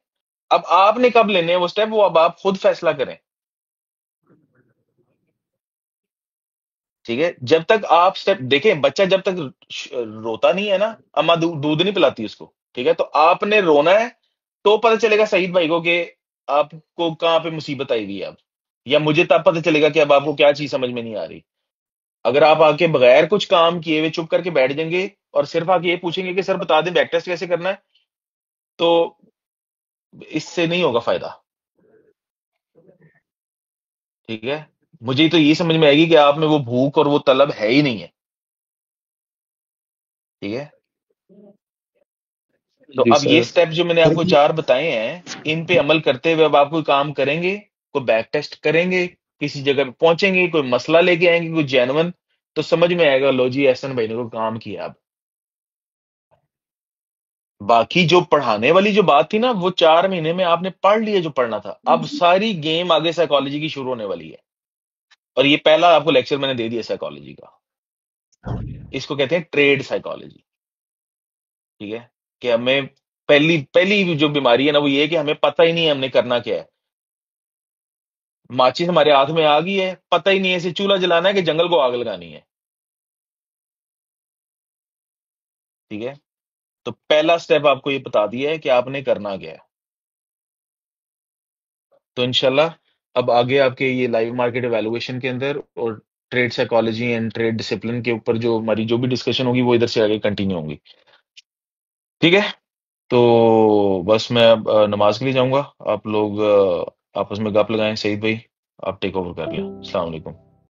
अब आपने कब लेने हैं वो स्टेप, वो अब आप खुद फैसला करें। ठीक है, जब तक आप स्टेप देखें, बच्चा जब तक रोता नहीं है ना, अम्मा दूध नहीं पिलाती उसको। ठीक है, तो आपने रोना है तो पता चलेगा सईद भाई को कि आपको कहाँ पे मुसीबत आई हुई है अब, या मुझे तब पता चलेगा कि अब आपको क्या चीज समझ में नहीं आ रही। अगर आप आके बगैर कुछ काम किए हुए चुप करके बैठ जाएंगे और सिर्फ आके ये पूछेंगे कि सर बता दें बैक टेस्ट कैसे करना है, तो इससे नहीं होगा फायदा। ठीक है, मुझे तो ये समझ में आएगी कि आप में वो भूख और वो तलब है ही नहीं है। ठीक है, तो जी अब ये सर। स्टेप जो मैंने आपको 4 बताए हैं, इन पे अमल करते हुए अब आप कोई काम करेंगे, कोई बैक टेस्ट करेंगे, किसी जगह पे पहुंचेंगे, कोई मसला लेके आएंगे, कोई जेन्युइन, तो समझ में आएगा लो जी एहसन भाई ने कोई काम किया। अब बाकी जो पढ़ाने वाली जो बात थी ना, वो 4 महीने में आपने पढ़ लिया जो पढ़ना था। अब सारी गेम आगे साइकोलॉजी की शुरू होने वाली है, और ये पहला आपको लेक्चर मैंने दे दिया साइकोलॉजी का। इसको कहते हैं ट्रेड साइकोलॉजी। ठीक है, कि हमें पहली पहली जो बीमारी है ना वो ये है कि हमें पता ही नहीं है हमने करना क्या है। माचिस हमारे हाथ में आ गई है, पता ही नहीं है इसे चूल्हा जलाना है कि जंगल को आग लगानी है। ठीक है, तो पहला स्टेप आपको ये बता दिया है कि आपने करना क्या है। तो इंशाल्लाह अब आगे आपके ये लाइव मार्केट एवेलुएशन के अंदर और trade psychology and trade discipline के ऊपर जो हमारी जो भी डिस्कशन होगी वो इधर से आगे कंटिन्यू होगी। ठीक है, तो बस मैं अब नमाज के लिए जाऊंगा। आप लोग आपस में गप लगाएं। सईद भाई आप टेक ओवर कर लें। अस्सलाम वालेकुम।